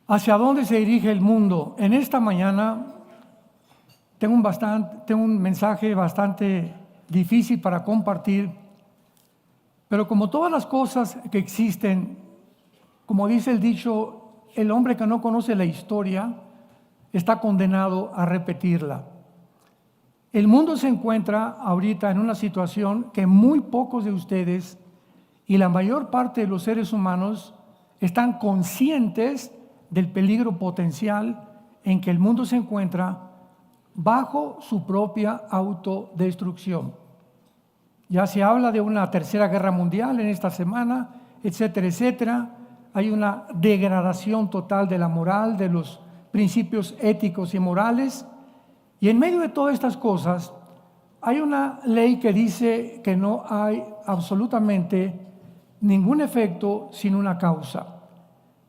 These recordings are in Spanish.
¿Hacia dónde se dirige el mundo? En esta mañana tengo un mensaje bastante difícil para compartir, pero como todas las cosas que existen, como dice el dicho, el hombre que no conoce la historia está condenado a repetirla. El mundo se encuentra ahorita en una situación que muy pocos de ustedes y la mayor parte de los seres humanos están conscientes del peligro potencial en que el mundo se encuentra bajo su propia autodestrucción. Ya se habla de una tercera guerra mundial en esta semana, etcétera, etcétera. Hay una degradación total de la moral, de los principios éticos y morales. Y en medio de todas estas cosas, hay una ley que dice que no hay absolutamente ningún efecto sin una causa.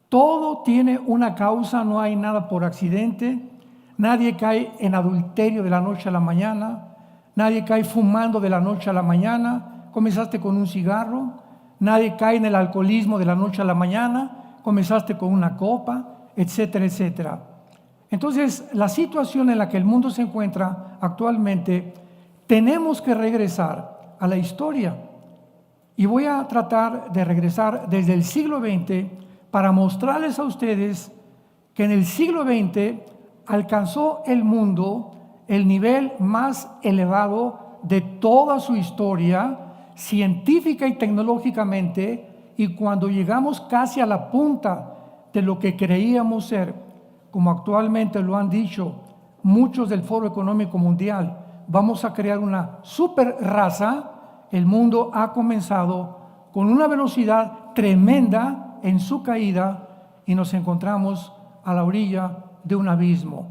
Todo tiene una causa, no hay nada por accidente. Nadie cae en adulterio de la noche a la mañana. Nadie cae fumando de la noche a la mañana. Comenzaste con un cigarro. Nadie cae en el alcoholismo de la noche a la mañana. Comenzaste con una copa, etcétera, etcétera. Entonces, la situación en la que el mundo se encuentra actualmente, tenemos que regresar a la historia. Y voy a tratar de regresar desde el siglo XX para mostrarles a ustedes que en el siglo XX alcanzó el mundo el nivel más elevado de toda su historia, científica y tecnológicamente, y cuando llegamos casi a la punta de lo que creíamos ser, como actualmente lo han dicho muchos del Foro Económico Mundial, vamos a crear una super raza. El mundo ha comenzado con una velocidad tremenda en su caída y nos encontramos a la orilla de un abismo.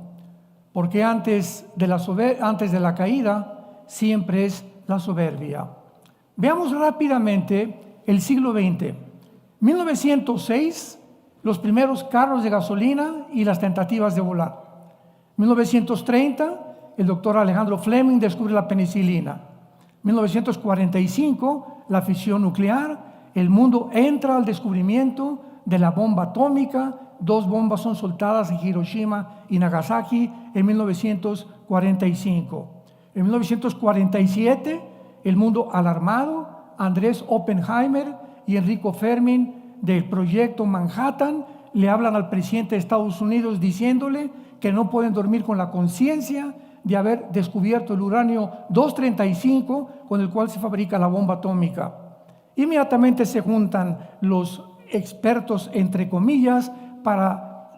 Porque antes de la caída siempre es la soberbia. Veamos rápidamente el siglo XX. 1906, los primeros carros de gasolina y las tentativas de volar. 1930, el doctor Alejandro Fleming descubre la penicilina. 1945, la fisión nuclear. El mundo entra al descubrimiento de la bomba atómica. 2 bombas son soltadas en Hiroshima y Nagasaki en 1945. En 1947, el mundo alarmado, Andrés Oppenheimer y Enrico Fermi del proyecto Manhattan le hablan al presidente de Estados Unidos diciéndole que no pueden dormir con la conciencia de haber descubierto el uranio 235 con el cual se fabrica la bomba atómica. Inmediatamente se juntan los expertos, entre comillas, para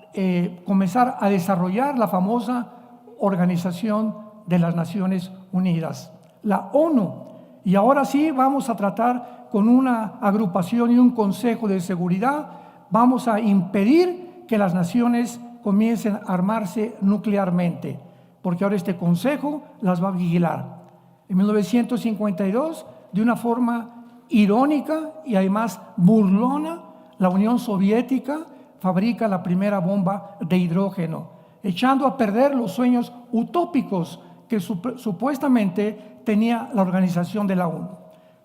comenzar a desarrollar la famosa Organización de las Naciones Unidas, la ONU. Y ahora sí vamos a tratar con una agrupación y un consejo de seguridad, vamos a impedir que las naciones comiencen a armarse nuclearmente, porque ahora este consejo las va a vigilar. En 1952, de una forma irónica y además burlona, la Unión Soviética fabrica la primera bomba de hidrógeno, echando a perder los sueños utópicos que supuestamente tenía la organización de la ONU.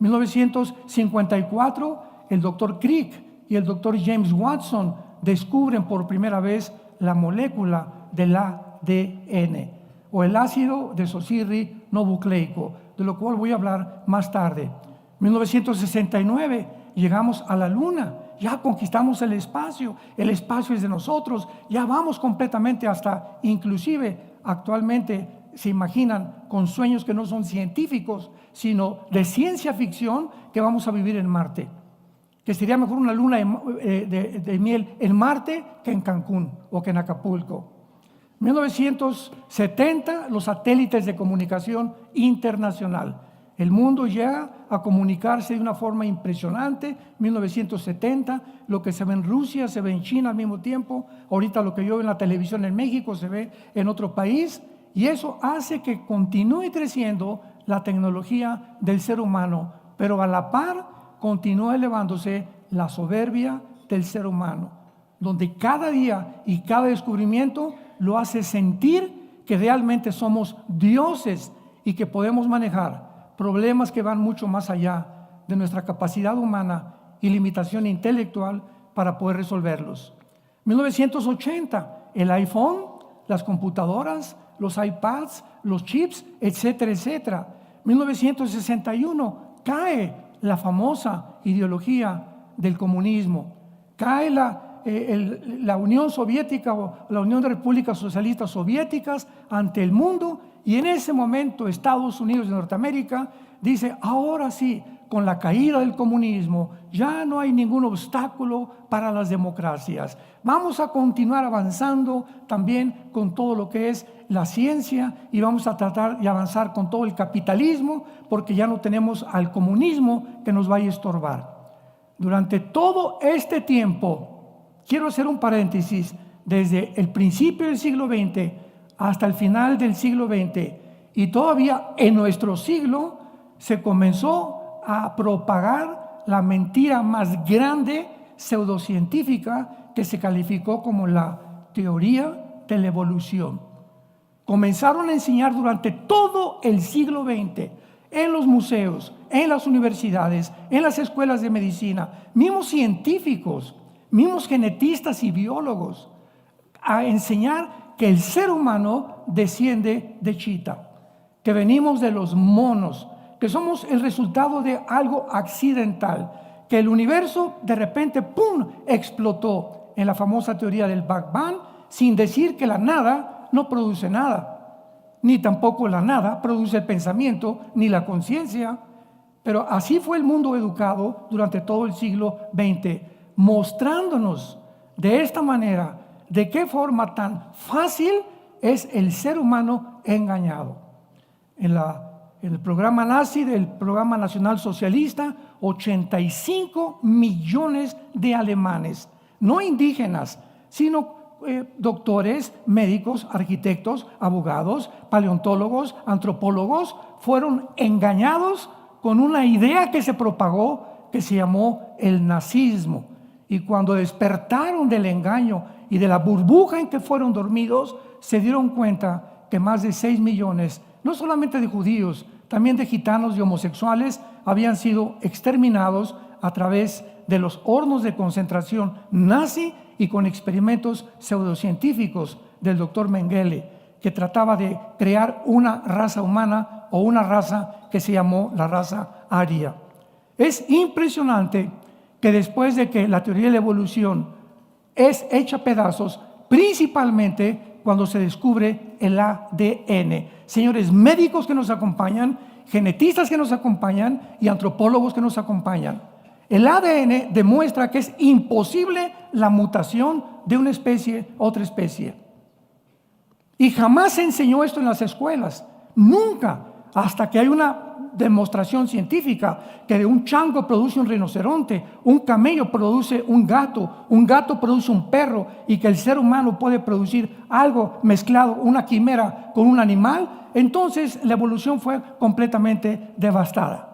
En 1954, el doctor Crick y el doctor James Watson descubren por primera vez la molécula del ADN, o el ácido desoxirribonucleico, de lo cual voy a hablar más tarde. En 1969 llegamos a la Luna, ya conquistamos el espacio es de nosotros, ya vamos completamente hasta, inclusive actualmente se imaginan con sueños que no son científicos, sino de ciencia ficción, que vamos a vivir en Marte, que sería mejor una luna de miel en Marte que en Cancún o que en Acapulco. 1970, los satélites de comunicación internacional. El mundo llega a comunicarse de una forma impresionante. 1970, lo que se ve en Rusia, se ve en China al mismo tiempo. Ahorita lo que yo veo en la televisión en México se ve en otro país. Y eso hace que continúe creciendo la tecnología del ser humano, pero a la par continúa elevándose la soberbia del ser humano, donde cada día y cada descubrimiento lo hace sentir que realmente somos dioses y que podemos manejar problemas que van mucho más allá de nuestra capacidad humana y limitación intelectual para poder resolverlos. 1980, el iPhone, las computadoras, los iPads, los chips, etcétera, etcétera. 1961, cae la famosa ideología del comunismo. Cae la Unión Soviética o la Unión de Repúblicas Socialistas Soviéticas ante el mundo, y en ese momento Estados Unidos de Norteamérica dice: ahora sí, con la caída del comunismo ya no hay ningún obstáculo para las democracias. Vamos a continuar avanzando también con todo lo que es la ciencia, y vamos a tratar de avanzar con todo el capitalismo, porque ya no tenemos al comunismo que nos vaya a estorbar. Durante todo este tiempo, quiero hacer un paréntesis, desde el principio del siglo XX hasta el final del siglo XX, y todavía en nuestro siglo, se comenzó a propagar la mentira más grande pseudocientífica, que se calificó como la teoría de la evolución. Comenzaron a enseñar durante todo el siglo XX, en los museos, en las universidades, en las escuelas de medicina, mismos científicos, mismos genetistas y biólogos, a enseñar que el ser humano desciende de chita, que venimos de los monos, que somos el resultado de algo accidental, que el universo de repente ¡pum!, explotó en la famosa teoría del Big Bang, sin decir que la nada no produce nada, ni tampoco la nada produce el pensamiento ni la conciencia. Pero así fue el mundo educado durante todo el siglo XX, mostrándonos de esta manera de qué forma tan fácil es el ser humano engañado. En el programa nazi, del programa nacional socialista, 85 millones de alemanes, no indígenas, sino doctores, médicos, arquitectos, abogados, paleontólogos, antropólogos, fueron engañados con una idea que se propagó, que se llamó el nazismo. Y cuando despertaron del engaño y de la burbuja en que fueron dormidos, se dieron cuenta que más de 6 millones, no solamente de judíos, también de gitanos y homosexuales, habían sido exterminados a través de los hornos de concentración nazi y con experimentos pseudocientíficos del doctor Mengele, que trataba de crear una raza humana o una raza que se llamó la raza aria. Es impresionante que después de que la teoría de la evolución es hecha a pedazos, principalmente cuando se descubre el ADN. Señores médicos que nos acompañan, genetistas que nos acompañan y antropólogos que nos acompañan, el ADN demuestra que es imposible la mutación de una especie a otra especie. Y jamás se enseñó esto en las escuelas, nunca, hasta que hay una demostración científica que de un chango produce un rinoceronte, un camello produce un gato produce un perro, y que el ser humano puede producir algo mezclado, una quimera con un animal. Entonces la evolución fue completamente devastada.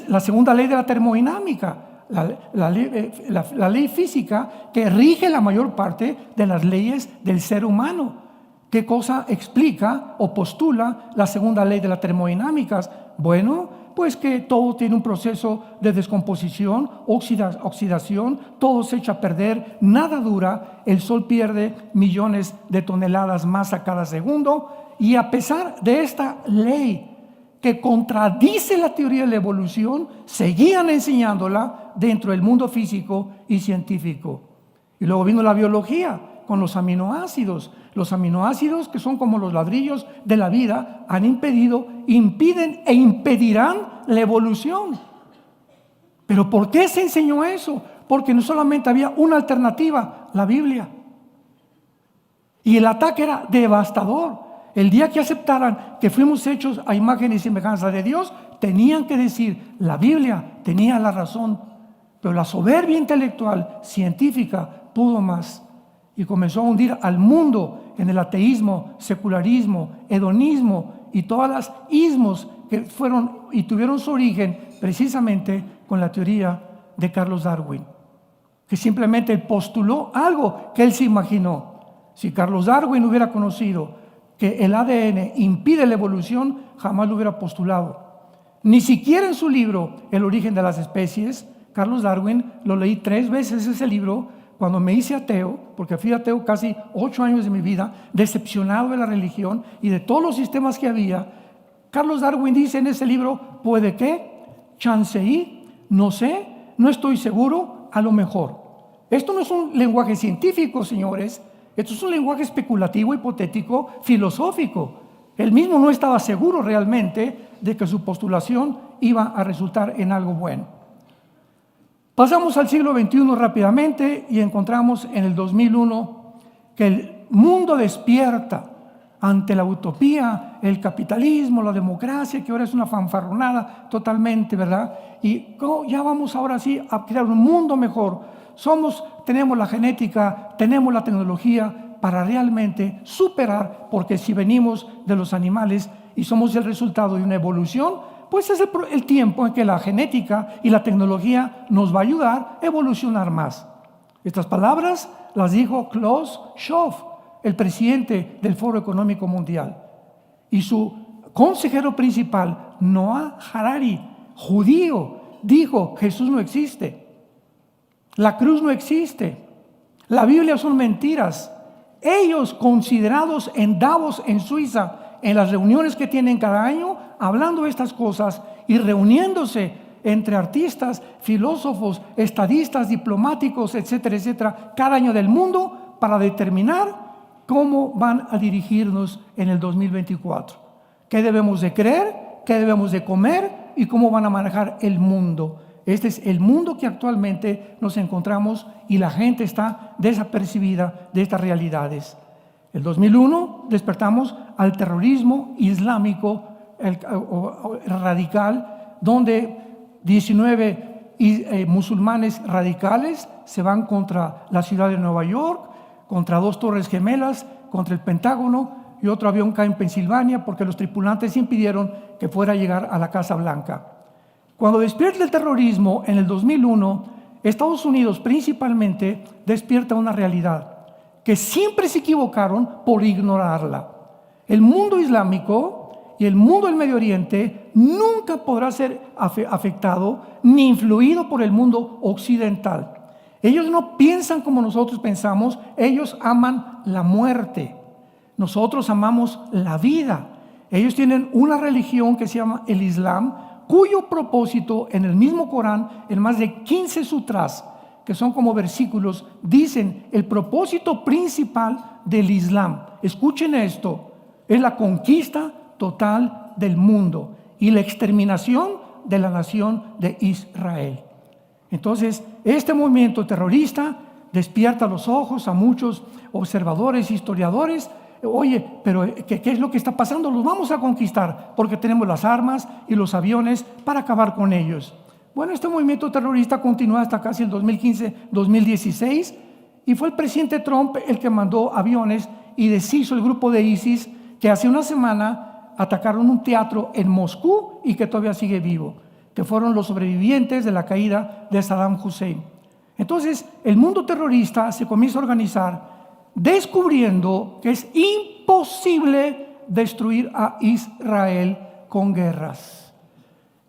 La segunda ley de la termodinámica, la ley física que rige la mayor parte de las leyes del ser humano. ¿Qué cosa explica o postula la segunda ley de la termodinámica? Bueno, pues que todo tiene un proceso de descomposición, oxidación, todo se echa a perder, nada dura, el sol pierde millones de toneladas masa cada segundo. Y a pesar de esta ley que contradice la teoría de la evolución, seguían enseñándola dentro del mundo físico y científico. Y luego vino la biología con los aminoácidos. Los aminoácidos, que son como los ladrillos de la vida, han impedido, impiden e impedirán la evolución. ¿Pero por qué se enseñó eso? Porque no solamente había una alternativa, la Biblia. Y el ataque era devastador. El día que aceptaran que fuimos hechos a imagen y semejanza de Dios, tenían que decir: la Biblia tenía la razón. Pero la soberbia intelectual, científica, pudo más. Y comenzó a hundir al mundo en el ateísmo, secularismo, hedonismo y todas las ismos que fueron y tuvieron su origen precisamente con la teoría de Carlos Darwin, que simplemente postuló algo que él se imaginó. Si Carlos Darwin hubiera conocido que el ADN impide la evolución, jamás lo hubiera postulado. Ni siquiera en su libro El origen de las especies, Carlos Darwin, lo leí 3 veces ese libro, cuando me hice ateo, porque fui ateo casi 8 años de mi vida, decepcionado de la religión y de todos los sistemas que había, Carlos Darwin dice en ese libro, puede que, chance y, no sé, no estoy seguro, a lo mejor. Esto no es un lenguaje científico, señores, esto es un lenguaje especulativo, hipotético, filosófico. Él mismo no estaba seguro realmente de que su postulación iba a resultar en algo bueno. Pasamos al siglo XXI rápidamente y encontramos en el 2001 que el mundo despierta ante la utopía, el capitalismo, la democracia, que ahora es una fanfarronada totalmente, ¿verdad? Y ya vamos ahora sí a crear un mundo mejor. Tenemos la genética, tenemos la tecnología para realmente superar, porque si venimos de los animales y somos el resultado de una evolución, pues es el tiempo en que la genética y la tecnología nos va a ayudar a evolucionar más. Estas palabras las dijo Klaus Schwab, el presidente del Foro Económico Mundial, y su consejero principal, Noah Harari, judío, dijo: Jesús no existe, la cruz no existe, la Biblia son mentiras. Ellos, considerados en Davos, en Suiza, en las reuniones que tienen cada año, hablando de estas cosas y reuniéndose entre artistas, filósofos, estadistas, diplomáticos, etcétera, etcétera, cada año del mundo, para determinar cómo van a dirigirnos en el 2024. ¿Qué debemos de creer? ¿Qué debemos de comer? ¿Y cómo van a manejar el mundo? Este es el mundo que actualmente nos encontramos y la gente está desapercibida de estas realidades. El 2001 despertamos al terrorismo islámico radical, donde 19 musulmanes radicales se van contra la ciudad de Nueva York, contra 2 torres gemelas, contra el Pentágono, y otro avión cae en Pensilvania porque los tripulantes impidieron que fuera a llegar a la Casa Blanca. Cuando despierta el terrorismo en el 2001, Estados Unidos principalmente despierta una realidad que siempre se equivocaron por ignorarla. El mundo islámico y el mundo del Medio Oriente nunca podrá ser afectado ni influido por el mundo occidental. Ellos no piensan como nosotros pensamos, ellos aman la muerte. Nosotros amamos la vida. Ellos tienen una religión que se llama el Islam, cuyo propósito en el mismo Corán, en más de 15 sutras, que son como versículos, dicen el propósito principal del Islam. Escuchen esto, es la conquista total del mundo y la exterminación de la nación de Israel. Entonces, este movimiento terrorista despierta los ojos a muchos observadores, historiadores. Oye, pero ¿qué es lo que está pasando? Los vamos a conquistar porque tenemos las armas y los aviones para acabar con ellos. Bueno, este movimiento terrorista continuó hasta casi el 2015-2016 y fue el presidente Trump el que mandó aviones y deshizo el grupo de ISIS, que hace una semana atacaron un teatro en Moscú y que todavía sigue vivo, que fueron los sobrevivientes de la caída de Saddam Hussein. Entonces, el mundo terrorista se comienza a organizar descubriendo que es imposible destruir a Israel con guerras.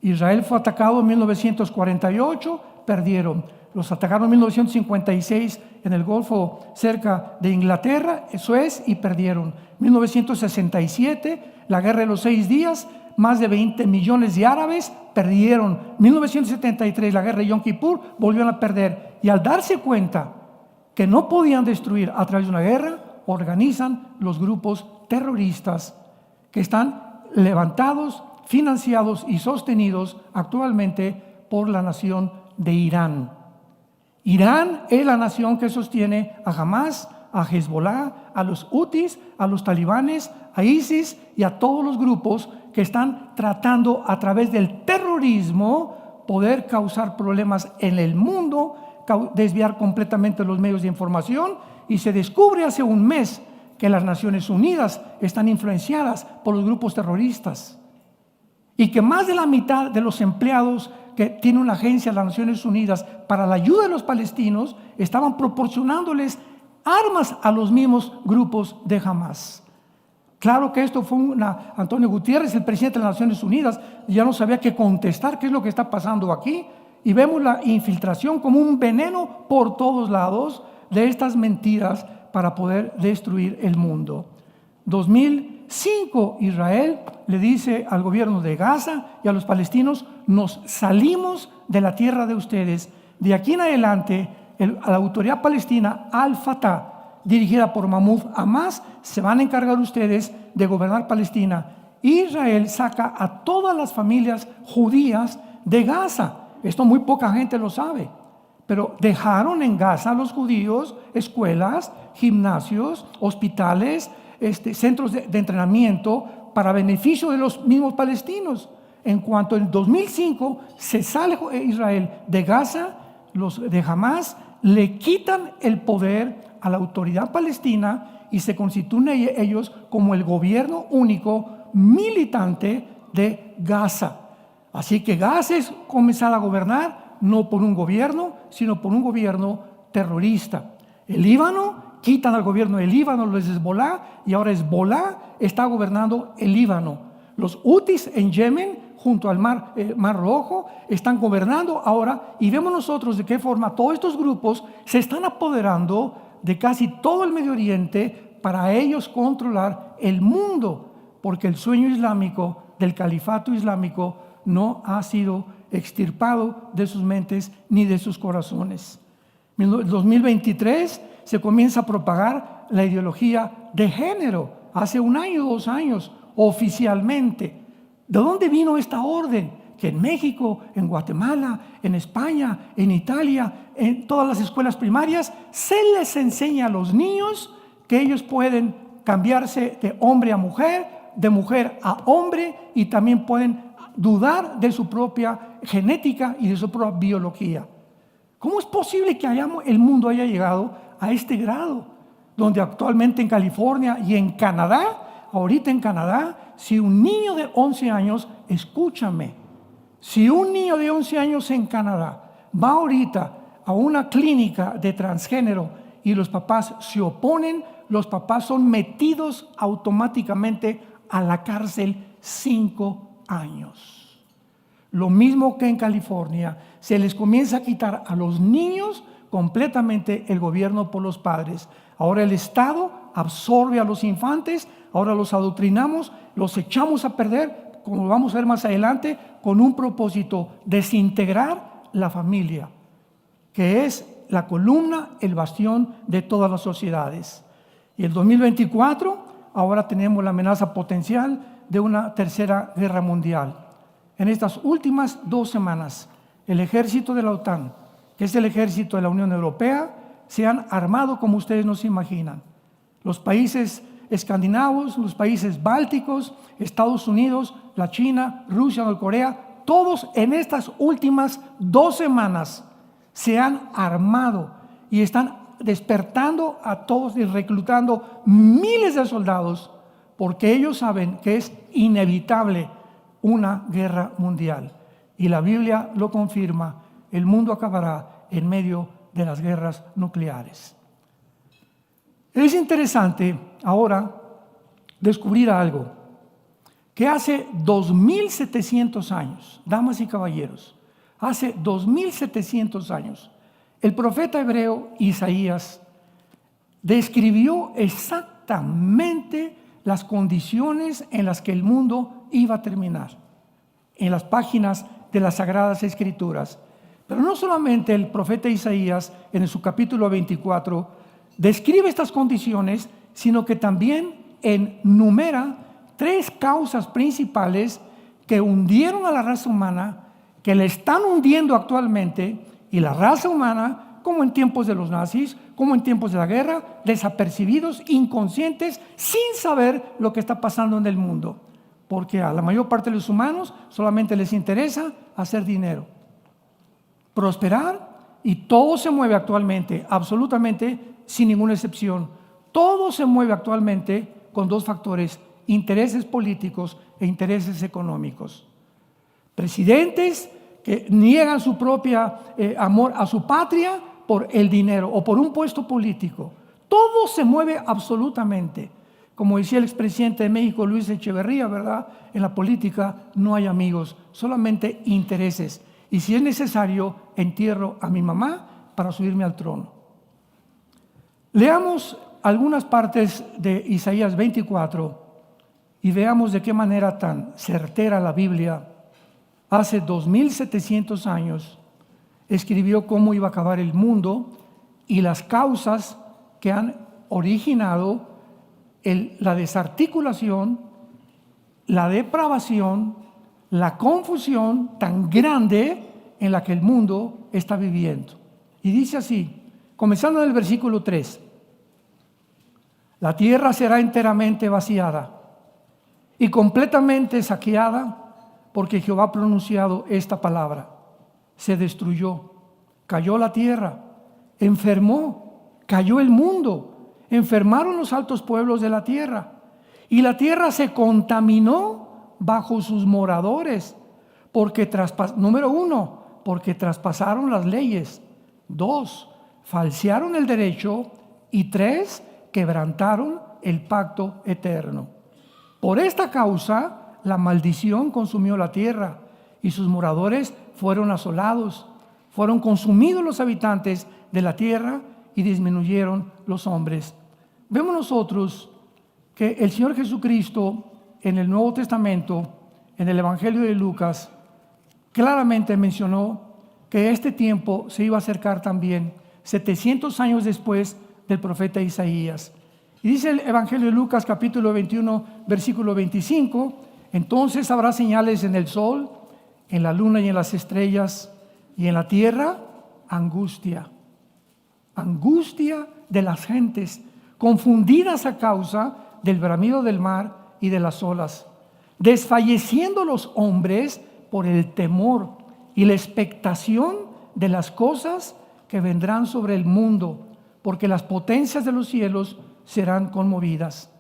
Israel fue atacado en 1948, perdieron. Los atacaron en 1956 en el Golfo cerca de Inglaterra, eso es, y perdieron. 1967, la guerra de los 6 días, más de 20 millones de árabes perdieron. 1973, la guerra de Yom Kippur, volvieron a perder. Y al darse cuenta que no podían destruir a través de una guerra, organizan los grupos terroristas que están levantados, financiados y sostenidos actualmente por la nación de Irán. Irán es la nación que sostiene a Hamas, a Hezbollah, a los Hutis, a los talibanes, a ISIS y a todos los grupos que están tratando a través del terrorismo poder causar problemas en el mundo, desviar completamente los medios de información, y se descubre hace un mes que las Naciones Unidas están influenciadas por los grupos terroristas y que más de la mitad de los empleados que tiene una agencia de las Naciones Unidas para la ayuda de los palestinos estaban proporcionándoles armas a los mismos grupos de Hamas. Claro que esto fue Antonio Guterres, el presidente de las Naciones Unidas, ya no sabía qué contestar, qué es lo que está pasando aquí. Y vemos la infiltración como un veneno por todos lados de estas mentiras para poder destruir el mundo. 2005, Israel le dice al gobierno de Gaza y a los palestinos: nos salimos de la tierra de ustedes. De aquí en adelante, la autoridad palestina, Al-Fatah, dirigida por Mahmoud Abbas, se van a encargar ustedes de gobernar Palestina. Israel saca a todas las familias judías de Gaza. Esto muy poca gente lo sabe, pero dejaron en Gaza a los judíos escuelas, gimnasios, hospitales, centros de entrenamiento para beneficio de los mismos palestinos. En cuanto en 2005 se sale Israel de Gaza, los de Hamas le quitan el poder a la autoridad palestina y se constituyen ellos como el gobierno único militante de Gaza. Así que Gaza es comenzar a gobernar no por un gobierno, sino por un gobierno terrorista. El Líbano, quitan al gobierno del Líbano, los Hezbolá, y ahora Hezbolá está gobernando el Líbano. Los Hutis en Yemen, junto al Mar Rojo, están gobernando ahora, y vemos nosotros de qué forma todos estos grupos se están apoderando de casi todo el Medio Oriente para ellos controlar el mundo, porque el sueño islámico del califato islámico no ha sido extirpado de sus mentes ni de sus corazones. En 2023 se comienza a propagar la ideología de género, hace 1 año, 2 años, oficialmente. ¿De dónde vino esta orden? Que en México, en Guatemala, en España, en Italia, en todas las escuelas primarias, se les enseña a los niños que ellos pueden cambiarse de hombre a mujer, de mujer a hombre, y también pueden dudar de su propia genética y de su propia biología. ¿Cómo es posible que el mundo haya llegado a este grado? Donde actualmente en California y en Canadá, ahorita en Canadá, si un niño de 11 años, escúchame, si un niño de 11 años en Canadá va ahorita a una clínica de transgénero y los papás se oponen, los papás son metidos automáticamente a la cárcel 5 años. Lo mismo que en California, se les comienza a quitar a los niños completamente el gobierno por los padres. Ahora el Estado absorbe a los infantes, ahora los adoctrinamos, los echamos a perder, como vamos a ver más adelante, con un propósito: desintegrar la familia, que es la columna, el bastión de todas las sociedades. Y el 2024, ahora tenemos la amenaza potencial de una tercera guerra mundial. En estas últimas 2 semanas, el ejército de la OTAN, que es el ejército de la Unión Europea, se han armado como ustedes no se imaginan. Los países escandinavos, los países bálticos, Estados Unidos, la China, Rusia, Norcorea, todos en estas últimas 2 semanas se han armado y están despertando a todos y reclutando miles de soldados, porque ellos saben que es inevitable una guerra mundial. Y la Biblia lo confirma: el mundo acabará en medio de las guerras nucleares. Es interesante ahora descubrir algo, que hace 2700 años, damas y caballeros, hace 2700 años, el profeta hebreo Isaías describió exactamente las condiciones en las que el mundo iba a terminar en las páginas de las Sagradas Escrituras. Pero no solamente el profeta Isaías en su capítulo 24 describe estas condiciones, sino que también enumera 3 causas principales que hundieron a la raza humana, que la están hundiendo actualmente, y la raza humana, como en tiempos de los nazis, como en tiempos de la guerra, desapercibidos, inconscientes, sin saber lo que está pasando en el mundo, porque a la mayor parte de los humanos solamente les interesa hacer dinero, prosperar, y todo se mueve actualmente, absolutamente sin ninguna excepción, todo se mueve actualmente con 2 factores: intereses políticos e intereses económicos. Presidentes que niegan su propia amor a su patria por el dinero o por un puesto político. Todo se mueve absolutamente. Como decía el expresidente de México, Luis Echeverría, ¿verdad? En la política no hay amigos, solamente intereses. Y si es necesario, entierro a mi mamá para subirme al trono. Leamos algunas partes de Isaías 24 y veamos de qué manera tan certera la Biblia hace 2700 años escribió cómo iba a acabar el mundo y las causas que han originado la desarticulación, la depravación, la confusión tan grande en la que el mundo está viviendo. Y dice así, comenzando en el versículo 3: la tierra será enteramente vaciada y completamente saqueada, porque Jehová ha pronunciado esta palabra. Se destruyó, cayó la tierra, enfermó, cayó el mundo, enfermaron los altos pueblos de la tierra, y la tierra se contaminó bajo sus moradores, porque número 1, porque traspasaron las leyes; 2, falsearon el derecho; y 3, quebrantaron el pacto eterno. Por esta causa, la maldición consumió la tierra, y sus moradores fueron asolados. Fueron consumidos los habitantes de la tierra, y disminuyeron los hombres. Vemos nosotros que el Señor Jesucristo en el Nuevo Testamento, en el Evangelio de Lucas, claramente mencionó que este tiempo se iba a acercar también 700 años después del profeta Isaías. Y dice el Evangelio de Lucas capítulo 21 versículo 25: entonces habrá señales en el sol, en la luna y en las estrellas, y en la tierra angustia de las gentes, confundidas a causa del bramido del mar y de las olas, desfalleciendo los hombres por el temor y la expectación de las cosas que vendrán sobre el mundo, porque las potencias de los cielos serán conmovidas.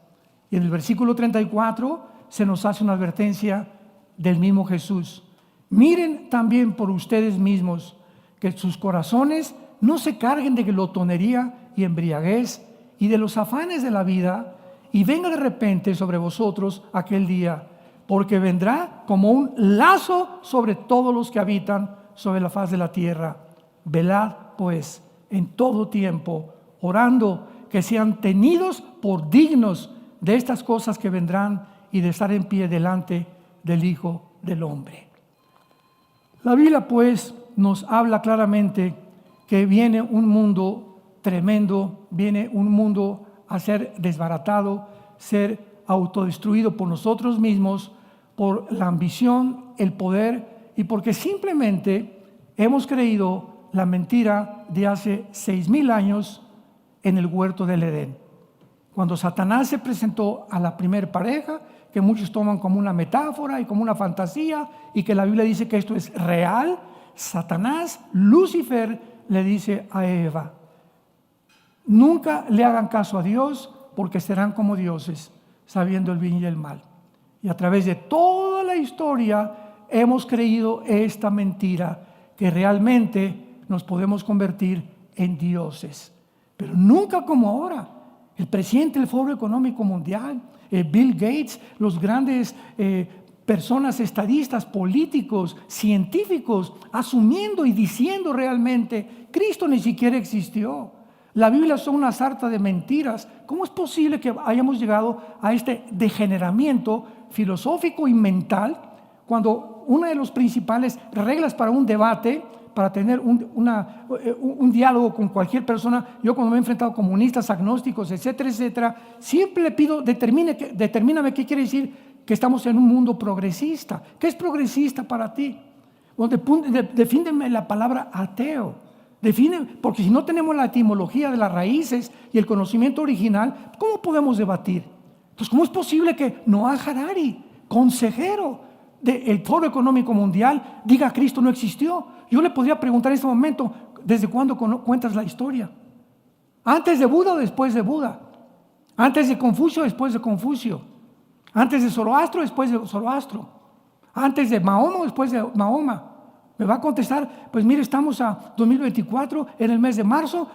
Y en el versículo 34 se nos hace una advertencia del mismo Jesús: miren también por ustedes mismos, que sus corazones no se carguen de glotonería y embriaguez y de los afanes de la vida, y venga de repente sobre vosotros aquel día, porque vendrá como un lazo sobre todos los que habitan sobre la faz de la tierra. Velad pues en todo tiempo, orando que sean tenidos por dignos de estas cosas que vendrán y de estar en pie delante del Hijo del Hombre. La Biblia pues nos habla claramente que viene un mundo tremendo, viene un mundo a ser desbaratado, ser autodestruido por nosotros mismos, por la ambición, el poder, y porque simplemente hemos creído la mentira de hace 6,000 años en el huerto del Edén. Cuando Satanás se presentó a la primer pareja, que muchos toman como una metáfora y como una fantasía, y que la Biblia dice que esto es real, Satanás, Lucifer, le dice a Eva: nunca le hagan caso a Dios, porque serán como dioses, sabiendo el bien y el mal. Y a través de toda la historia hemos creído esta mentira, que realmente nos podemos convertir en dioses. Pero nunca como ahora. El presidente del Foro Económico Mundial, Bill Gates, los grandes personas, estadistas, políticos, científicos, asumiendo y diciendo realmente: Cristo ni siquiera existió. La Biblia son una sarta de mentiras. ¿Cómo es posible que hayamos llegado a este degeneramiento filosófico y mental, cuando una de las principales reglas para un debate, para tener un diálogo con cualquier persona, yo cuando me he enfrentado a comunistas, agnósticos, etcétera, etcétera, siempre le pido: determíname qué quiere decir que estamos en un mundo progresista? ¿Qué es progresista para ti? Defíndeme la palabra ateo. Porque si no tenemos la etimología de las raíces y el conocimiento original, ¿cómo podemos debatir? Entonces, ¿cómo es posible que Noah Harari, consejero del Foro Económico Mundial, diga: Cristo no existió? Yo le podría preguntar en este momento: ¿desde cuándo cuentas la historia? ¿Antes de Buda o después de Buda? ¿Antes de Confucio o después de Confucio? ¿Antes de Zoroastro o después de Zoroastro? ¿Antes de Mahoma o después de Mahoma? Me va a contestar: pues mire, estamos a 2024, en el mes de marzo,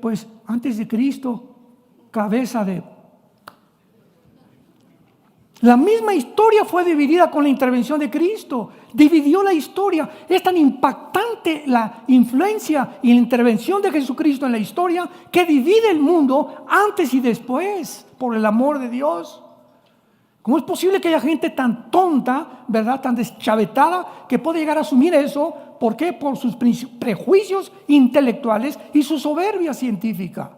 pues antes de Cristo, cabeza de... La misma historia fue dividida con la intervención de Cristo. Dividió la historia. Es tan impactante la influencia y la intervención de Jesucristo en la historia que divide el mundo antes y después por el amor de Dios. ¿Cómo es posible que haya gente tan tonta, verdad, tan deschavetada, que puede llegar a asumir eso? ¿Por qué? Por sus prejuicios intelectuales y su soberbia científica.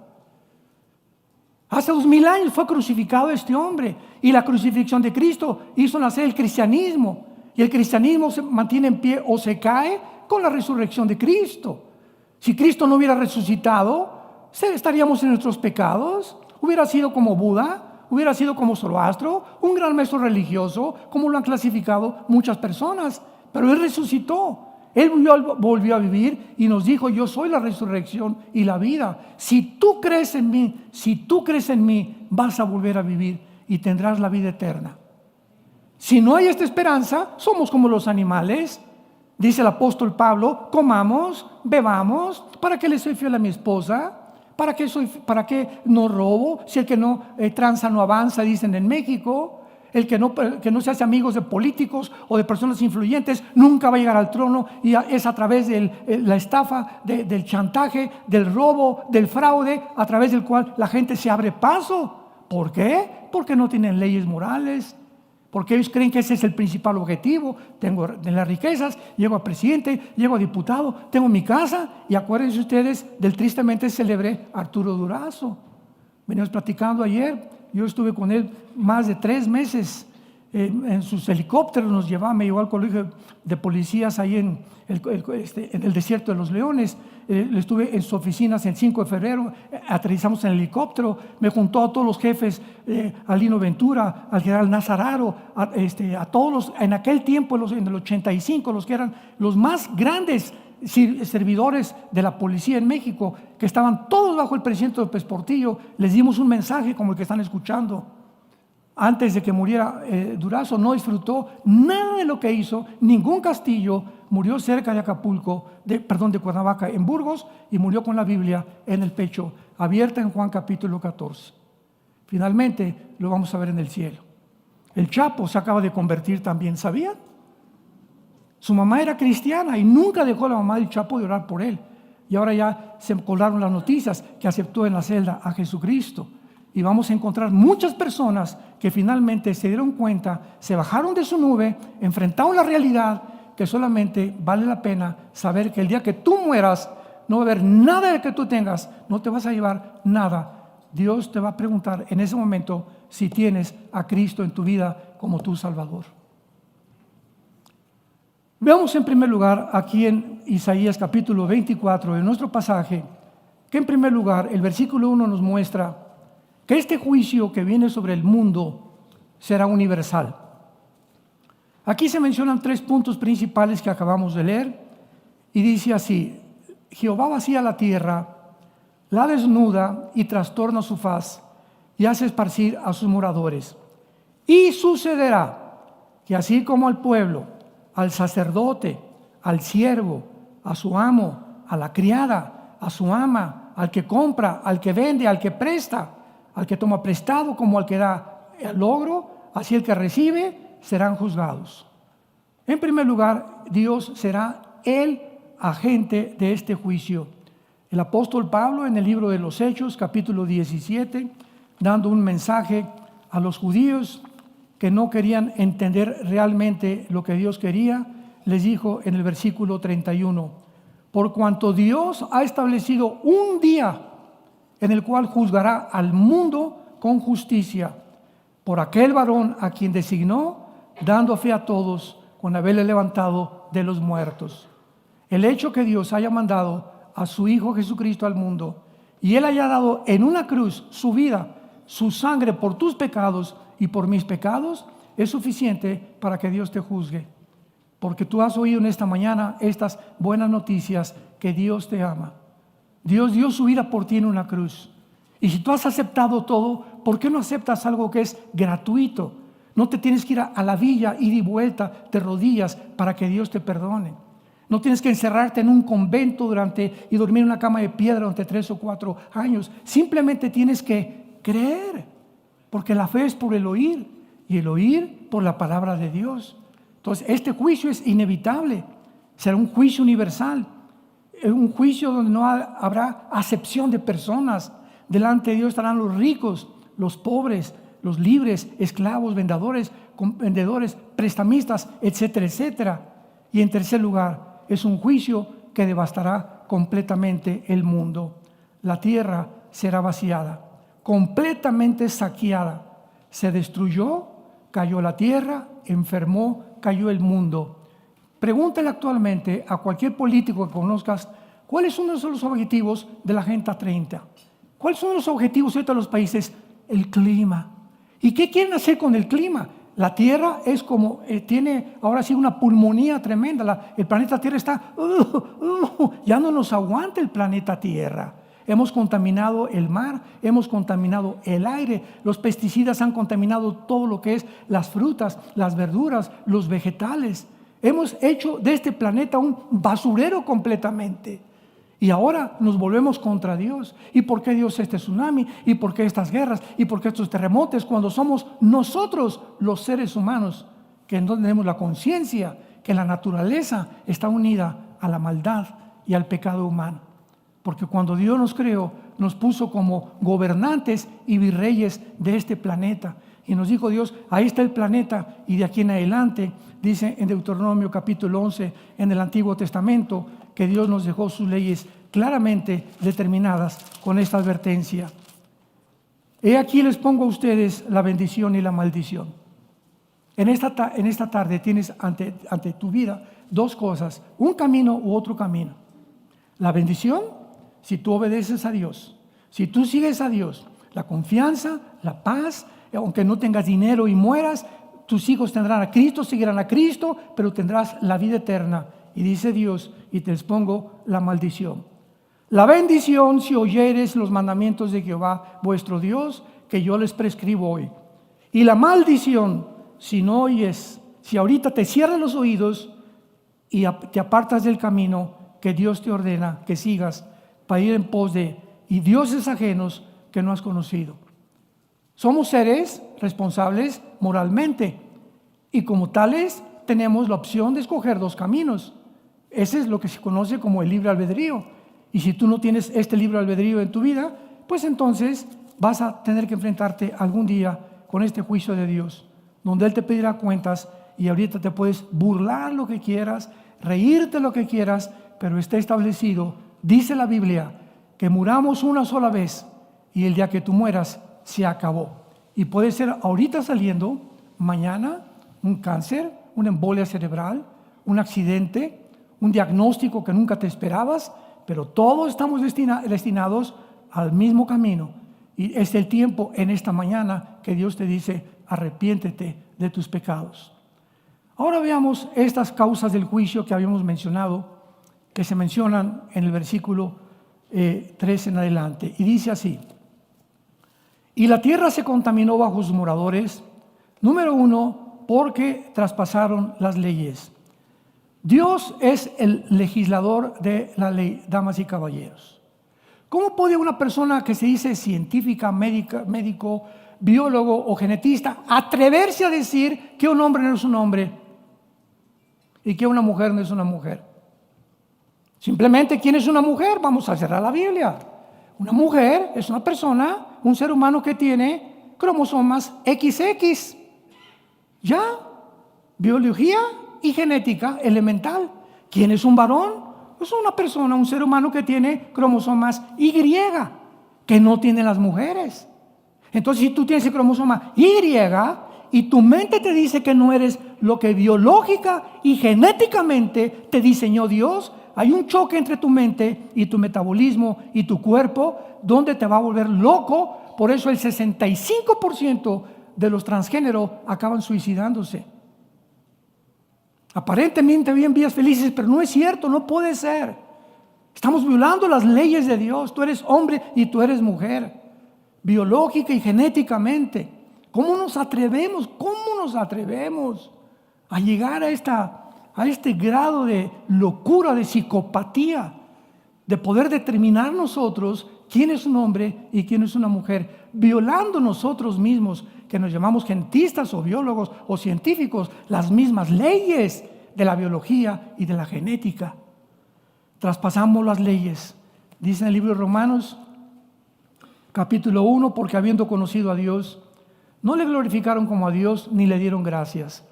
Hace 2000 años fue crucificado este hombre, y la crucifixión de Cristo hizo nacer el cristianismo, y el cristianismo se mantiene en pie o se cae con la resurrección de Cristo. Si Cristo no hubiera resucitado, estaríamos en nuestros pecados. Hubiera sido como Buda, hubiera sido como Zoroastro, un gran maestro religioso, como lo han clasificado muchas personas. Pero Él resucitó. Él volvió a vivir y nos dijo: yo soy la resurrección y la vida. Si tú crees en mí, vas a volver a vivir y tendrás la vida eterna. Si no hay esta esperanza, somos como los animales. Dice el apóstol Pablo: comamos, bebamos. ¿Para qué le soy fiel a mi esposa? ¿Para qué no robo? Si el que no tranza no avanza, dicen en México. El que no se hace amigos de políticos o de personas influyentes nunca va a llegar al trono, y es a través de la estafa, del chantaje, del robo, del fraude, a través del cual la gente se abre paso. ¿Por qué? Porque no tienen leyes morales, porque ellos creen que ese es el principal objetivo. Tengo las riquezas, llego a presidente, llego a diputado, tengo mi casa. Y acuérdense ustedes del tristemente célebre Arturo Durazo. Venimos platicando ayer. Yo estuve con él más de 3 meses en sus helicópteros. Me llevó al colegio de policías ahí en el desierto de los Leones. Estuve en sus oficinas el 5 de febrero, aterrizamos en el helicóptero. Me juntó a todos los jefes, a Lino Ventura, al general Nazararo, a todos en aquel tiempo, en el 85, los que eran los más grandes servidores de la policía en México, que estaban todos bajo el presidente López Portillo. Les dimos un mensaje como el que están escuchando. Antes de que muriera Durazo, no disfrutó nada de lo que hizo, ningún castillo. Murió cerca de Acapulco, de Cuernavaca, en Burgos, y murió con la Biblia en el pecho, abierta en Juan capítulo 14. Finalmente lo vamos a ver en el cielo. El Chapo se acaba de convertir también, ¿sabían? Su mamá era cristiana y nunca dejó a la mamá del Chapo de orar por él. Y ahora ya se colaron las noticias que aceptó en la celda a Jesucristo. Y vamos a encontrar muchas personas que finalmente se dieron cuenta, se bajaron de su nube, enfrentaron la realidad, que solamente vale la pena saber que el día que tú mueras no va a haber nada de que tú tengas, no te vas a llevar nada. Dios te va a preguntar en ese momento si tienes a Cristo en tu vida como tu Salvador. Veamos en primer lugar aquí en Isaías capítulo 24, en nuestro pasaje, que en primer lugar el versículo 1 nos muestra que este juicio que viene sobre el mundo será universal. Aquí se mencionan 3 puntos principales que acabamos de leer, y dice así: Jehová vacía la tierra, la desnuda y trastorna su faz, y hace esparcir a sus moradores. Y sucederá que así como al pueblo, al sacerdote, al siervo, a su amo, a la criada, a su ama, al que compra, al que vende, al que presta, al que toma prestado como al que da el logro, así el que recibe, serán juzgados. En primer lugar, Dios será el agente de este juicio. El apóstol Pablo, en el libro de los Hechos, capítulo 17, dando un mensaje a los judíos que no querían entender realmente lo que Dios quería, les dijo en el versículo 31: por cuanto Dios ha establecido un día en el cual juzgará al mundo con justicia, por aquel varón a quien designó, dando fe a todos con haberle levantado de los muertos. El hecho que Dios haya mandado a su Hijo Jesucristo al mundo, y Él haya dado en una cruz su vida, su sangre por tus pecados y por mis pecados, es suficiente para que Dios te juzgue. Porque tú has oído en esta mañana estas buenas noticias, que Dios te ama. Dios dio su vida por ti en una cruz. Y si tú has aceptado todo, ¿por qué no aceptas algo que es gratuito? No te tienes que ir a la villa, ir y vuelta de rodillas para que Dios te perdone. No tienes que encerrarte en un convento y dormir en una cama de piedra durante 3 o 4 años. Simplemente tienes que creer, porque la fe es por el oír y el oír por la palabra de Dios. Entonces, este juicio es inevitable. Será un juicio universal. Un juicio donde no habrá acepción de personas. Delante de Dios estarán los ricos, los pobres, los libres, esclavos, vendedores, prestamistas, etcétera, etcétera. Y en tercer lugar, es un juicio que devastará completamente el mundo. La tierra será vaciada, completamente saqueada. Se destruyó, cayó la tierra, enfermó, cayó el mundo. Pregúntale actualmente a cualquier político que conozcas cuáles son los objetivos de la Agenda 30. ¿Cuáles son los objetivos de los países? El clima. ¿Y qué quieren hacer con el clima? La Tierra es como, tiene ahora sí una pulmonía tremenda. El planeta Tierra está, ya no nos aguanta el planeta Tierra. Hemos contaminado el mar, hemos contaminado el aire, los pesticidas han contaminado todo lo que es las frutas, las verduras, los vegetales. Hemos hecho de este planeta un basurero completamente. Y ahora nos volvemos contra Dios. ¿Y por qué Dios este tsunami? ¿Y por qué estas guerras? ¿Y por qué estos terremotos? Cuando somos nosotros los seres humanos que no tenemos la conciencia que la naturaleza está unida a la maldad y al pecado humano. Porque cuando Dios nos creó, nos puso como gobernantes y virreyes de este planeta. Y nos dijo Dios, ahí está el planeta, y de aquí en adelante, dice en Deuteronomio capítulo 11, en el Antiguo Testamento, que Dios nos dejó sus leyes claramente determinadas con esta advertencia. He aquí les pongo a ustedes la bendición y la maldición. En esta tarde tienes ante tu vida dos cosas, un camino u otro camino. La bendición, si tú obedeces a Dios, si tú sigues a Dios, la confianza, la paz, aunque no tengas dinero y mueras, tus hijos tendrán a Cristo, seguirán a Cristo, pero tendrás la vida eterna. Y dice Dios, y te les pongo la maldición. La bendición, si oyeres los mandamientos de Jehová, vuestro Dios, que yo les prescribo hoy. Y la maldición, si no oyes, si ahorita te cierras los oídos y te apartas del camino que Dios te ordena que sigas para ir en pos de y dioses ajenos que no has conocido. Somos seres responsables moralmente y como tales tenemos la opción de escoger dos caminos. Ese es lo que se conoce como el libre albedrío. Y si tú no tienes este libre albedrío en tu vida, pues entonces vas a tener que enfrentarte algún día con este juicio de Dios, donde Él te pedirá cuentas y ahorita te puedes burlar lo que quieras, reírte lo que quieras, pero está establecido, dice la Biblia, que muramos una sola vez y el día que tú mueras se acabó. Y puede ser ahorita saliendo, mañana, un cáncer, una embolia cerebral, un accidente, un diagnóstico que nunca te esperabas, pero todos estamos destinados al mismo camino. Y es el tiempo en esta mañana que Dios te dice, arrepiéntete de tus pecados. Ahora veamos estas causas del juicio que habíamos mencionado, que se mencionan en el versículo 3 en adelante. Y dice así, y la tierra se contaminó bajo sus moradores, número 1, porque traspasaron las leyes. Dios es el legislador de la ley, damas y caballeros. ¿Cómo puede una persona que se dice científica, médico, biólogo o genetista atreverse a decir que un hombre no es un hombre y que una mujer no es una mujer? Simplemente, ¿quién es una mujer? Vamos a cerrar la Biblia. Una mujer es una persona, un ser humano que tiene cromosomas XX. ¿Ya? Biología y genética elemental. ¿Quién es un varón? Es una persona, un ser humano que tiene cromosomas Y, que no tienen las mujeres. Entonces, si tú tienes el cromosoma Y y tu mente te dice que no eres lo que biológica y genéticamente te diseñó Dios, hay un choque entre tu mente y tu metabolismo y tu cuerpo donde te va a volver loco. Por eso el 65% de los transgéneros acaban suicidándose. Aparentemente viven vidas felices, pero no es cierto, no puede ser. Estamos violando las leyes de Dios. Tú eres hombre y tú eres mujer, biológica y genéticamente. ¿Cómo nos atrevemos a llegar a este grado de locura, de psicopatía, de poder determinar nosotros quién es un hombre y quién es una mujer, violando nosotros mismos que nos llamamos gentistas o biólogos o científicos, las mismas leyes de la biología y de la genética. Traspasamos las leyes. Dice en el libro de Romanos, capítulo 1, porque habiendo conocido a Dios, no le glorificaron como a Dios ni le dieron gracias.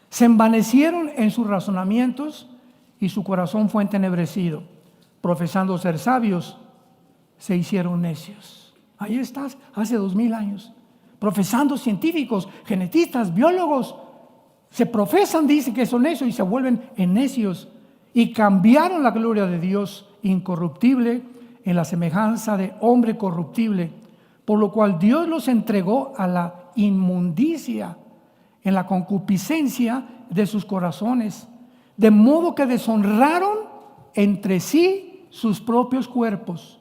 Se envanecieron en sus razonamientos y su corazón fue entenebrecido. Profesando ser sabios, se hicieron necios. Ahí estás, hace 2000 años. Profesando científicos, genetistas, biólogos, se profesan, dicen que son necios y se vuelven en necios. Y cambiaron la gloria de Dios incorruptible en la semejanza de hombre corruptible, por lo cual Dios los entregó a la inmundicia en la concupiscencia de sus corazones, de modo que deshonraron entre sí sus propios cuerpos,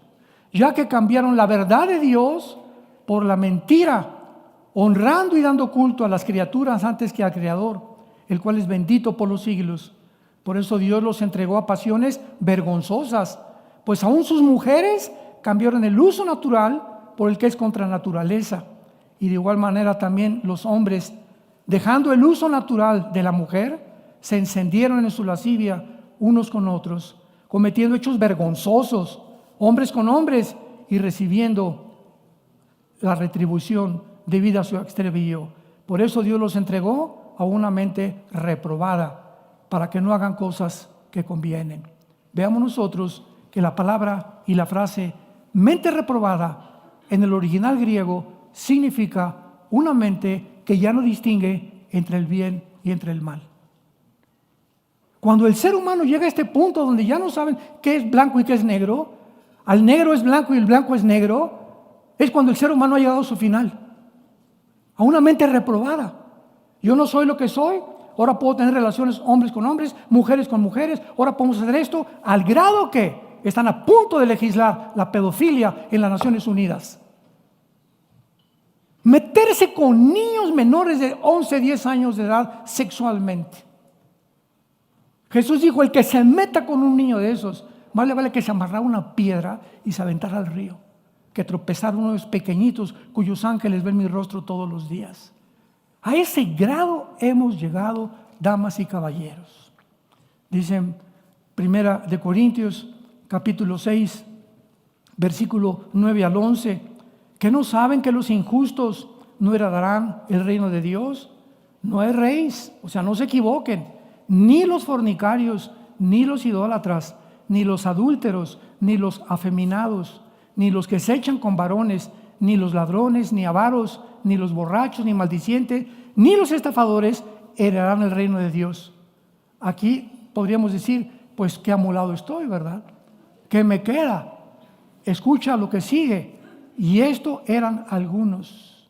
ya que cambiaron la verdad de Dios por la mentira, honrando y dando culto a las criaturas antes que al Creador, el cual es bendito por los siglos. Por eso Dios los entregó a pasiones vergonzosas, pues aún sus mujeres cambiaron el uso natural por el que es contra naturaleza. Y de igual manera también los hombres, dejando el uso natural de la mujer, se encendieron en su lascivia unos con otros, cometiendo hechos vergonzosos, hombres con hombres, y recibiendo la retribución debida a su extravío. Por eso Dios los entregó a una mente reprobada, para que no hagan cosas que convienen. Veamos nosotros que la palabra y la frase mente reprobada en el original griego significa una mente que ya no distingue entre el bien y entre el mal. Cuando el ser humano llega a este punto donde ya no saben qué es blanco y qué es negro, al negro es blanco y el blanco es negro, es cuando el ser humano ha llegado a su final, a una mente reprobada. Yo no soy lo que soy. Ahora puedo tener relaciones hombres con hombres, mujeres con mujeres. Ahora podemos hacer esto al grado que están a punto de legislar la pedofilia en las Naciones Unidas. Meterse con niños menores de 11, 10 años de edad sexualmente. Jesús dijo, el que se meta con un niño de esos, más le vale que se amarrara una piedra y se aventara al río, que tropezar uno de los pequeñitos cuyos ángeles ven mi rostro todos los días. A ese grado hemos llegado, damas y caballeros. Dicen Primera de Corintios, capítulo 6, versículo 9 al 11, que no saben que los injustos no heredarán el reino de Dios. No erréis, o sea, no se equivoquen, ni los fornicarios, ni los idólatras, ni los adúlteros, ni los afeminados, ni los que se echan con varones, ni los ladrones, ni avaros, ni los borrachos, ni maldicientes, ni los estafadores heredarán el reino de Dios. Aquí podríamos decir, pues qué amolado estoy, ¿verdad? ¿Qué me queda? Escucha lo que sigue. Y esto eran algunos.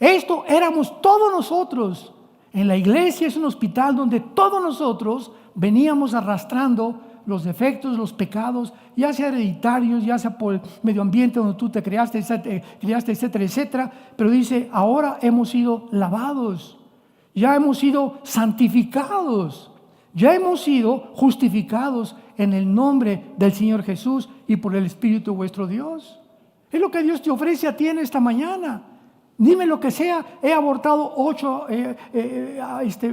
Esto éramos todos nosotros. En la iglesia es un hospital donde todos nosotros veníamos arrastrando los defectos, los pecados, ya sea hereditarios, ya sea por el medio ambiente donde tú te criaste, etcétera, etcétera. Pero dice, ahora hemos sido lavados, ya hemos sido santificados, ya hemos sido justificados en el nombre del Señor Jesús y por el Espíritu vuestro Dios. Es lo que Dios te ofrece a ti en esta mañana. Dime lo que sea, he abortado 8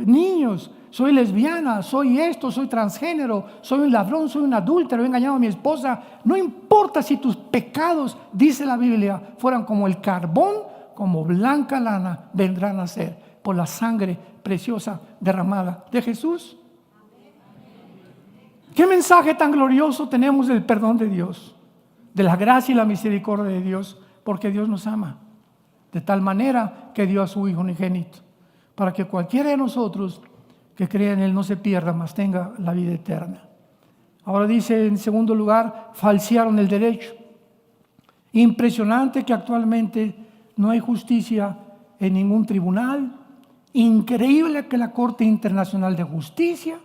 niños, soy lesbiana, soy esto, soy transgénero, soy un ladrón, soy un adúltero, he engañado a mi esposa. No importa si tus pecados, dice la Biblia, fueran como el carbón, como blanca lana, vendrán a ser por la sangre preciosa derramada de Jesús. ¿Qué mensaje tan glorioso tenemos del perdón de Dios, de la gracia y la misericordia de Dios? Porque Dios nos ama de tal manera que dio a su Hijo unigénito, para que cualquiera de nosotros que crea en Él no se pierda, mas tenga la vida eterna. Ahora dice en segundo lugar, falsearon el derecho. Impresionante que actualmente no hay justicia en ningún tribunal. Increíble que la Corte Internacional de Justicia,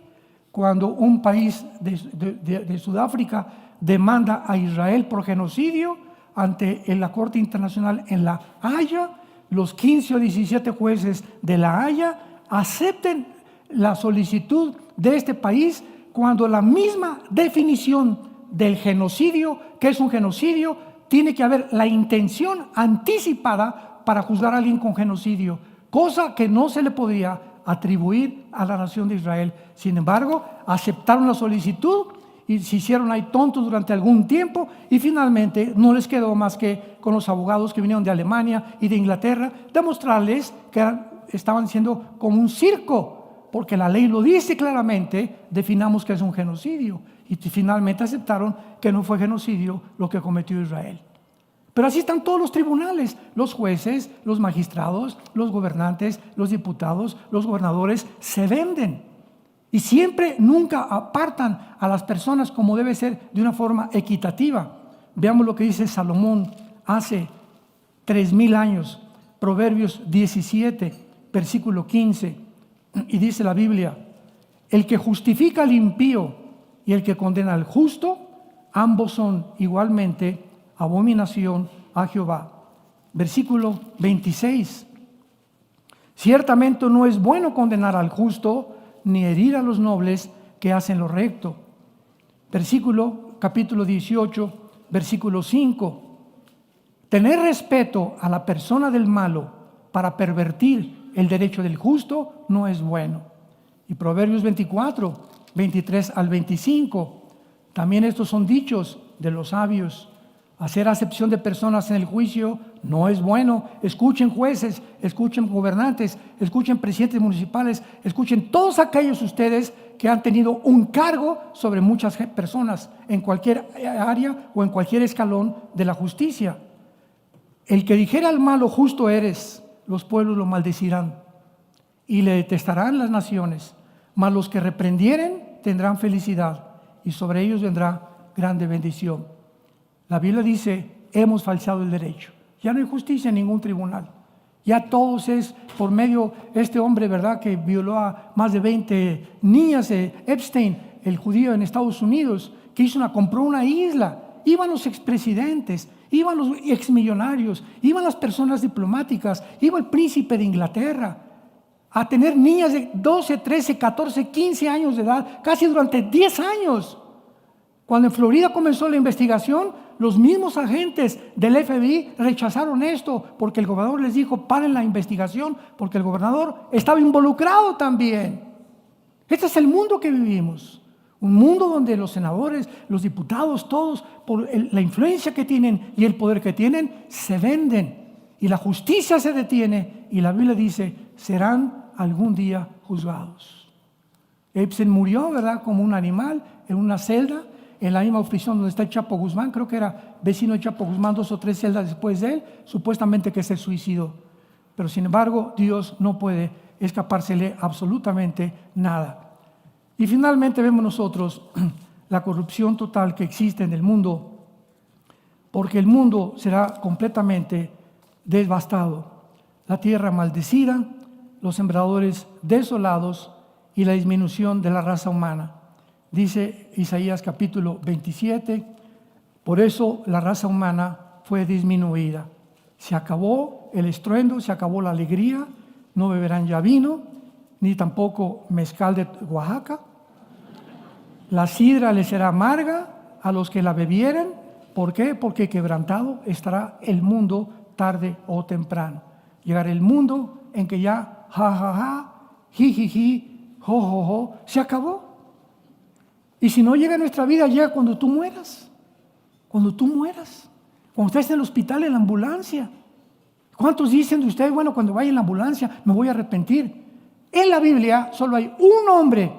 cuando un país de Sudáfrica demanda a Israel por genocidio, ante la Corte Internacional en La Haya, los 15 o 17 jueces de La Haya acepten la solicitud de este país cuando la misma definición del genocidio, que es un genocidio, tiene que haber la intención anticipada para juzgar a alguien con genocidio, cosa que no se le podría atribuir a la nación de Israel. Sin embargo, aceptaron la solicitud y se hicieron ahí tontos durante algún tiempo, y finalmente no les quedó más que con los abogados que vinieron de Alemania y de Inglaterra demostrarles que estaban siendo como un circo, porque la ley lo dice claramente, definamos que es un genocidio, y finalmente aceptaron que no fue genocidio lo que cometió Israel. Pero así están todos los tribunales, los jueces, los magistrados, los gobernantes, los diputados, los gobernadores, se venden. Y siempre, nunca apartan a las personas como debe ser, de una forma equitativa. Veamos lo que dice Salomón hace 3000 años, Proverbios 17, versículo 15. Y dice la Biblia: el que justifica al impío y el que condena al justo, ambos son igualmente abominación a Jehová. Versículo 26. Ciertamente no es bueno condenar al justo, ni herir a los nobles que hacen lo recto. Capítulo 18, versículo 5. Tener respeto a la persona del malo para pervertir el derecho del justo no es bueno. Y Proverbios 24, 23 al 25. También estos son dichos de los sabios. Hacer acepción de personas en el juicio no es bueno. Escuchen jueces, escuchen gobernantes, escuchen presidentes municipales, escuchen todos aquellos ustedes que han tenido un cargo sobre muchas personas en cualquier área o en cualquier escalón de la justicia. El que dijera al malo justo eres, los pueblos lo maldecirán y le detestarán las naciones, mas los que reprendieren tendrán felicidad y sobre ellos vendrá grande bendición. La Biblia dice: hemos falseado el derecho. Ya no hay justicia en ningún tribunal. Ya todos es por medio de este hombre, ¿verdad?, que violó a más de 20 niñas, Epstein, el judío en Estados Unidos, que compró una isla. Iban los expresidentes, iban los exmillonarios, iban las personas diplomáticas, iba el príncipe de Inglaterra a tener niñas de 12, 13, 14, 15 años de edad, casi durante 10 años. Cuando en Florida comenzó la investigación, los mismos agentes del FBI rechazaron esto porque el gobernador les dijo: paren la investigación, porque el gobernador estaba involucrado también. Este es el mundo que vivimos, un mundo donde los senadores, los diputados, todos, por la influencia que tienen y el poder que tienen, se venden y la justicia se detiene, y la Biblia dice: serán algún día juzgados. Epstein murió, ¿verdad?, como un animal en una celda, en la misma prisión donde está el Chapo Guzmán. Creo que era vecino de Chapo Guzmán 2 o 3 celdas después de él, supuestamente que se suicidó. Pero sin embargo, Dios no puede escapársele absolutamente nada. Y finalmente vemos nosotros la corrupción total que existe en el mundo, porque el mundo será completamente devastado. La tierra maldecida, los sembradores desolados y la disminución de la raza humana. Dice Isaías capítulo 27, por eso la raza humana fue disminuida. Se acabó el estruendo, se acabó la alegría, no beberán ya vino, ni tampoco mezcal de Oaxaca. La sidra les será amarga a los que la bebieren. ¿Por qué? Porque quebrantado estará el mundo tarde o temprano. Llegará el mundo en que ya jijiji, jo, se acabó. Y si no llega a nuestra vida, llega cuando tú mueras. Cuando tú mueras. Cuando estés en el hospital, en la ambulancia. ¿Cuántos dicen de ustedes: bueno, cuando vaya en la ambulancia me voy a arrepentir? En la Biblia solo hay un hombre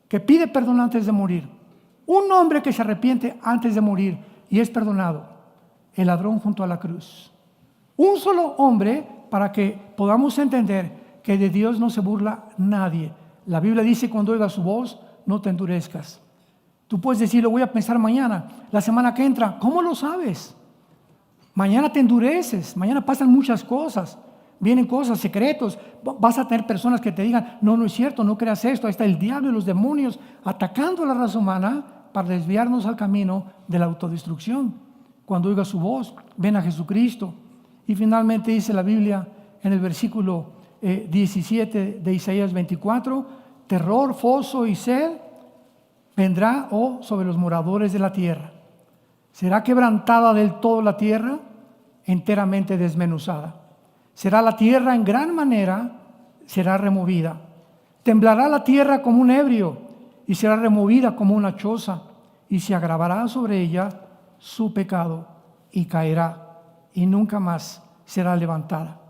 que pide perdón antes de morir. Un hombre que se arrepiente antes de morir y es perdonado. El ladrón junto a la cruz. Un solo hombre, para que podamos entender que de Dios no se burla nadie. La Biblia dice: cuando oigas su voz, no te endurezcas. Tú puedes decir: lo voy a pensar mañana, la semana que entra. ¿Cómo lo sabes? Mañana te endureces, mañana pasan muchas cosas, vienen cosas, secretos. Vas a tener personas que te digan: no es cierto, no creas esto. Ahí está el diablo y los demonios atacando a la raza humana para desviarnos al camino de la autodestrucción. Cuando oigas su voz, ven a Jesucristo. Y finalmente dice la Biblia en el versículo 17 de Isaías 24: terror, foso y sed vendrá sobre los moradores de la tierra. Será quebrantada del todo la tierra, enteramente desmenuzada. Será la tierra en gran manera, será removida. Temblará la tierra como un ebrio y será removida como una choza, y se agravará sobre ella su pecado y caerá y nunca más será levantada.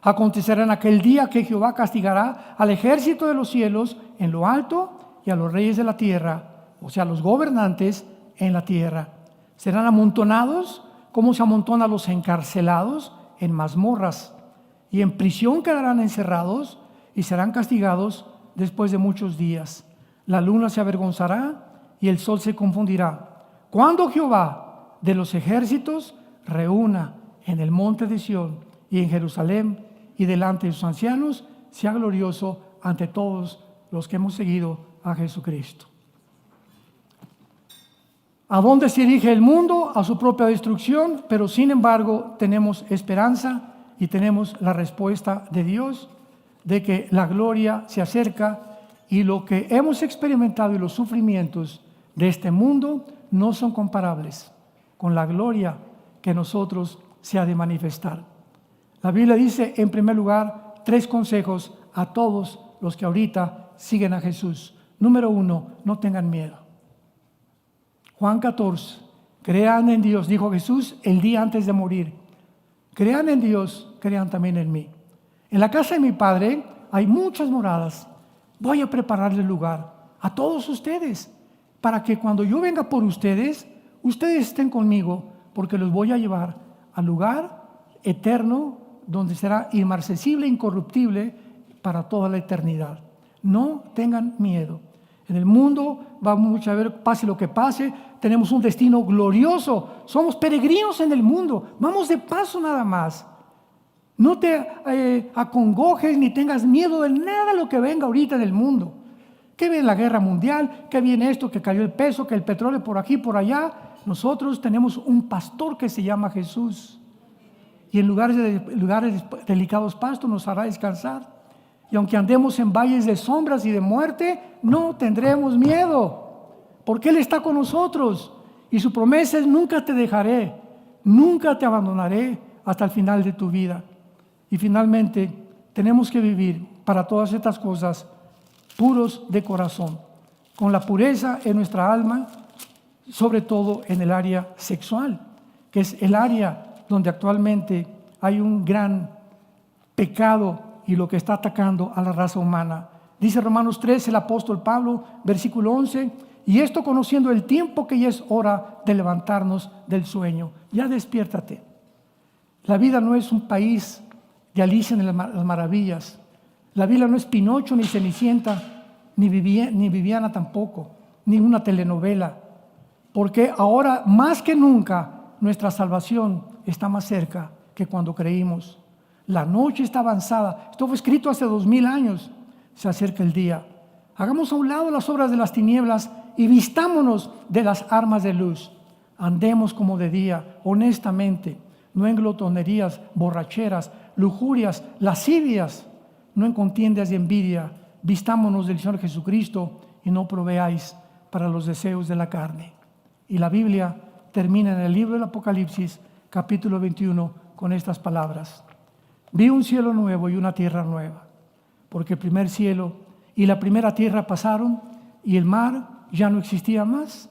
Acontecerá en aquel día que Jehová castigará al ejército de los cielos en lo alto y a los reyes de la tierra, o sea, los gobernantes en la tierra. Serán amontonados como se amontonan los encarcelados en mazmorras, y en prisión quedarán encerrados y serán castigados después de muchos días. La luna se avergonzará y el sol se confundirá, cuando Jehová de los ejércitos reúna en el monte de Sión y en Jerusalén y delante de sus ancianos, sea glorioso ante todos los que hemos seguido a Jesucristo. ¿A dónde se dirige el mundo? A su propia destrucción, pero sin embargo tenemos esperanza y tenemos la respuesta de Dios de que la gloria se acerca, y lo que hemos experimentado y los sufrimientos de este mundo no son comparables con la gloria que nosotros se ha de manifestar. La Biblia dice, en primer lugar, 3 consejos a todos los que ahorita siguen a Jesús. Número 1, no tengan miedo. Juan 14, crean en Dios, dijo Jesús el día antes de morir. Crean en Dios, crean también en mí. En la casa de mi Padre hay muchas moradas. Voy a prepararle lugar a todos ustedes, para que cuando yo venga por ustedes, ustedes estén conmigo, porque los voy a llevar al lugar eterno, donde será inmarcesible, incorruptible para toda la eternidad. No tengan miedo. En el mundo vamos a ver, pase lo que pase, tenemos un destino glorioso. Somos peregrinos en el mundo, vamos de paso nada más. No te acongojes ni tengas miedo de nada de lo que venga ahorita en el mundo. Que viene la guerra mundial, que viene esto, que cayó el peso, que el petróleo por aquí, por allá. Nosotros tenemos un pastor que se llama Jesús. Y en lugares delicados pastos nos hará descansar. Y aunque andemos en valles de sombras y de muerte, no tendremos miedo, porque Él está con nosotros. Y su promesa es: nunca te dejaré, nunca te abandonaré hasta el final de tu vida. Y finalmente, tenemos que vivir para todas estas cosas puros de corazón, con la pureza en nuestra alma, sobre todo en el área sexual, que es el área donde actualmente hay un gran pecado y lo que está atacando a la raza humana. Dice Romanos 3, el apóstol Pablo, versículo 11, y esto conociendo el tiempo que ya es hora de levantarnos del sueño. Ya despiértate. La vida no es un país de Alicia en las Maravillas. La Biblia no es Pinocho, ni Cenicienta, ni Viviana tampoco, ni una telenovela. Porque ahora, más que nunca, nuestra salvación está más cerca que cuando creímos. La noche está avanzada. Esto fue escrito hace 2000 años. Se acerca el día. Hagamos a un lado las obras de las tinieblas y vistámonos de las armas de luz. Andemos como de día, honestamente, no en glotonerías, borracheras, lujurias, lascivias, no en contiendas y envidia. Vistámonos del Señor Jesucristo y no proveáis para los deseos de la carne. Y la Biblia termina en el libro del Apocalipsis, capítulo 21, con estas palabras: vi un cielo nuevo y una tierra nueva, porque el primer cielo y la primera tierra pasaron y el mar ya no existía más.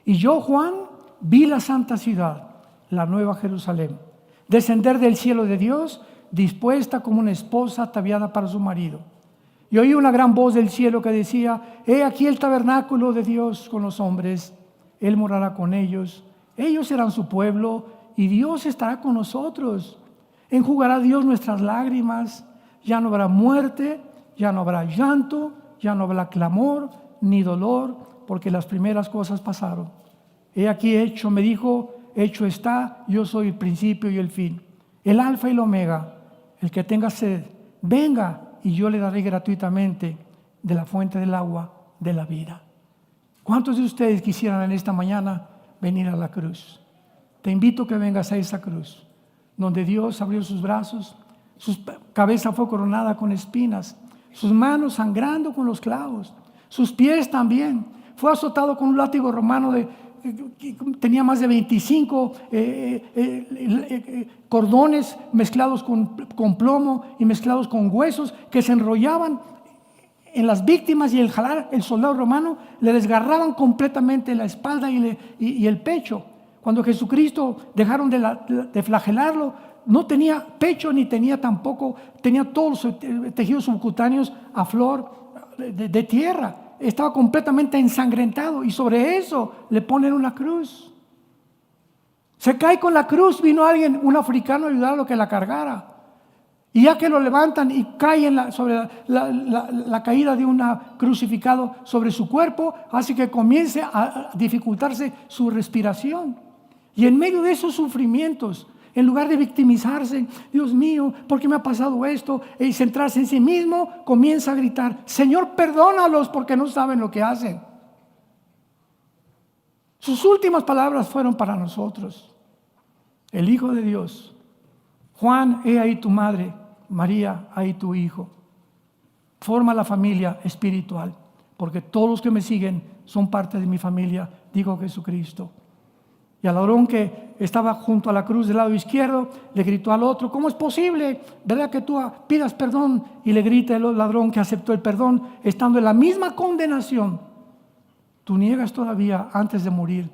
Y yo, Juan, vi la santa ciudad, la nueva Jerusalén, descender del cielo de Dios, dispuesta como una esposa ataviada para su marido. Y oí una gran voz del cielo que decía: he aquí el tabernáculo de Dios con los hombres, Él morará con ellos, ellos serán su pueblo y Dios estará con nosotros. Enjugará Dios nuestras lágrimas, ya no habrá muerte, ya no habrá llanto, ya no habrá clamor ni dolor, porque las primeras cosas pasaron. He aquí hecho, me dijo, hecho está, yo soy el principio y el fin, el alfa y el omega. El que tenga sed, venga y yo le daré gratuitamente de la fuente del agua de la vida. ¿Cuántos de ustedes quisieran en esta mañana venir a la cruz? Te invito a que vengas a esa cruz, donde Dios abrió sus brazos, su cabeza fue coronada con espinas, sus manos sangrando con los clavos, sus pies también. Fue azotado con un látigo romano que tenía más de 25 cordones mezclados con plomo y mezclados con huesos que se enrollaban en las víctimas, y el jalar, el soldado romano le desgarraban completamente la espalda y el pecho. Cuando Jesucristo dejaron de flagelarlo, no tenía pecho ni tenía tampoco, tenía todos los tejidos subcutáneos a flor de tierra. Estaba completamente ensangrentado, y sobre eso le ponen una cruz. Se cae con la cruz. Vino alguien, un africano, a ayudarlo a que la cargara. Y ya que lo levantan y cae sobre la caída de un crucificado sobre su cuerpo, hace que comience a dificultarse su respiración. Y en medio de esos sufrimientos, en lugar de victimizarse, Dios mío, ¿por qué me ha pasado esto? Y centrarse en sí mismo, comienza a gritar: Señor, perdónalos porque no saben lo que hacen. Sus últimas palabras fueron para nosotros: el Hijo de Dios. Juan, he ahí tu madre. María, ahí tu hijo. Forma la familia espiritual, porque todos los que me siguen son parte de mi familia, dijo Jesucristo. Y al ladrón que estaba junto a la cruz del lado izquierdo le gritó al otro: ¿cómo es posible, verdad, que tú pidas perdón? Y le grita el ladrón que aceptó el perdón, estando en la misma condenación: tú niegas todavía, antes de morir,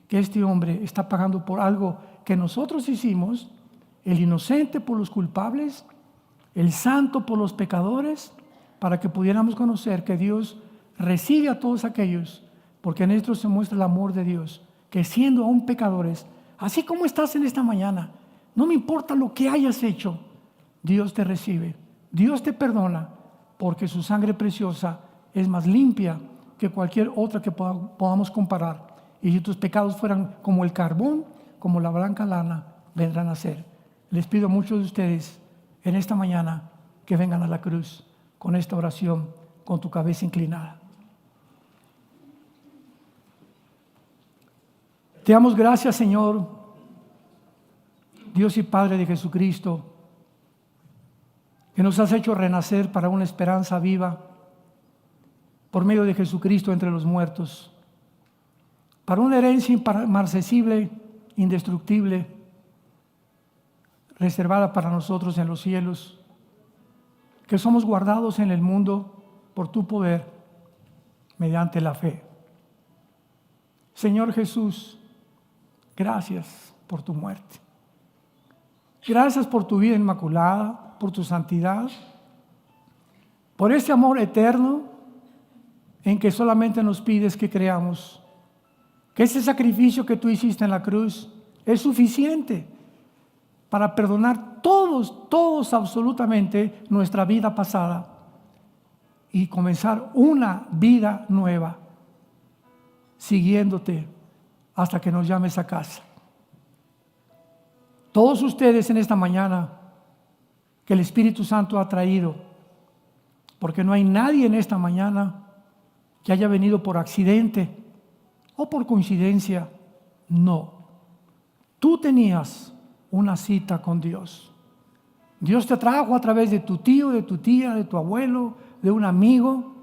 que este hombre está pagando por algo que nosotros hicimos, el inocente por los culpables, el santo por los pecadores, para que pudiéramos conocer que Dios recibe a todos aquellos, porque en esto se muestra el amor de Dios, que siendo aún pecadores, así como estás en esta mañana, no me importa lo que hayas hecho, Dios te recibe, Dios te perdona, porque su sangre preciosa es más limpia que cualquier otra que podamos comparar. Y si tus pecados fueran como el carbón, como la blanca lana, vendrán a ser. Les pido a muchos de ustedes en esta mañana que vengan a la cruz con esta oración, con tu cabeza inclinada. Te damos gracias, Señor, Dios y Padre de Jesucristo, que nos has hecho renacer para una esperanza viva por medio de Jesucristo entre los muertos, para una herencia inmarcesible, indestructible, reservada para nosotros en los cielos, que somos guardados en el mundo por tu poder mediante la fe. Señor Jesús, gracias por tu muerte. Gracias por tu vida inmaculada, por tu santidad, por ese amor eterno en que solamente nos pides que creamos que ese sacrificio que tú hiciste en la cruz es suficiente para perdonar todos absolutamente nuestra vida pasada y comenzar una vida nueva, siguiéndote hasta que nos llames a casa. Todos ustedes en esta mañana que el Espíritu Santo ha traído, porque no hay nadie en esta mañana que haya venido por accidente o por coincidencia, no. Tú tenías una cita con Dios. Dios te trajo a través de tu tío, de tu tía, de tu abuelo, de un amigo,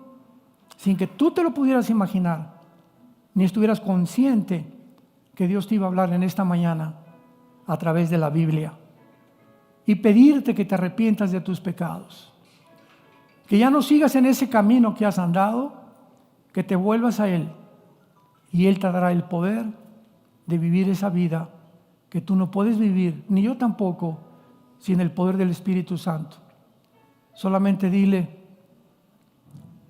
sin que tú te lo pudieras imaginar, ni estuvieras consciente que Dios te iba a hablar en esta mañana a través de la Biblia y pedirte que te arrepientas de tus pecados, que ya no sigas en ese camino que has andado, que te vuelvas a Él y Él te dará el poder de vivir esa vida que tú no puedes vivir, ni yo tampoco, sin el poder del Espíritu Santo. Solamente dile: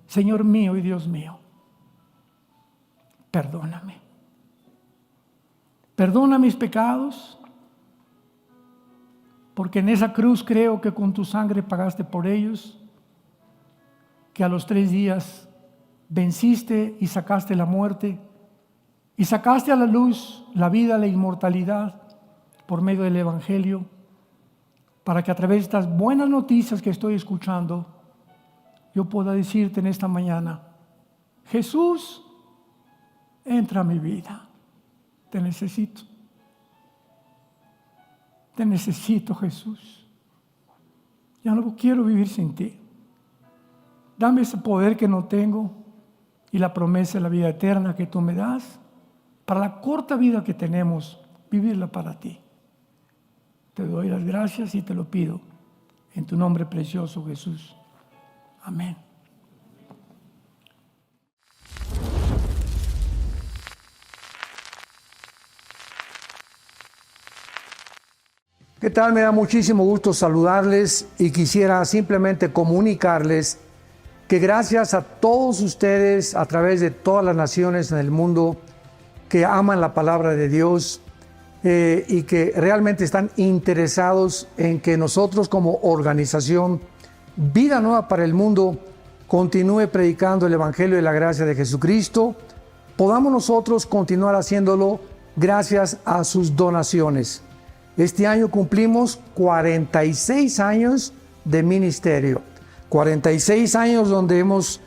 Señor mío y Dios mío, perdóname. Perdona mis pecados, porque en esa cruz creo que con tu sangre pagaste por ellos, que a los 3 días venciste y sacaste la muerte, y sacaste a la luz la vida, la inmortalidad, por medio del Evangelio, para que a través de estas buenas noticias que estoy escuchando, yo pueda decirte en esta mañana: Jesús, entra a mi vida, te necesito. Te necesito, Jesús. Ya no quiero vivir sin ti. Dame ese poder que no tengo y la promesa de la vida eterna que tú me das, para la corta vida que tenemos, vivirla para ti. Te doy las gracias y te lo pido en tu nombre precioso, Jesús. Amén. ¿Qué tal? Me da muchísimo gusto saludarles y quisiera simplemente comunicarles que gracias a todos ustedes a través de todas las naciones en el mundo que aman la palabra de Dios y que realmente están interesados en que nosotros como organización Vida Nueva para el Mundo continúe predicando el Evangelio de la gracia de Jesucristo, podamos nosotros continuar haciéndolo gracias a sus donaciones. Este año cumplimos 46 años de ministerio, 46 años donde hemos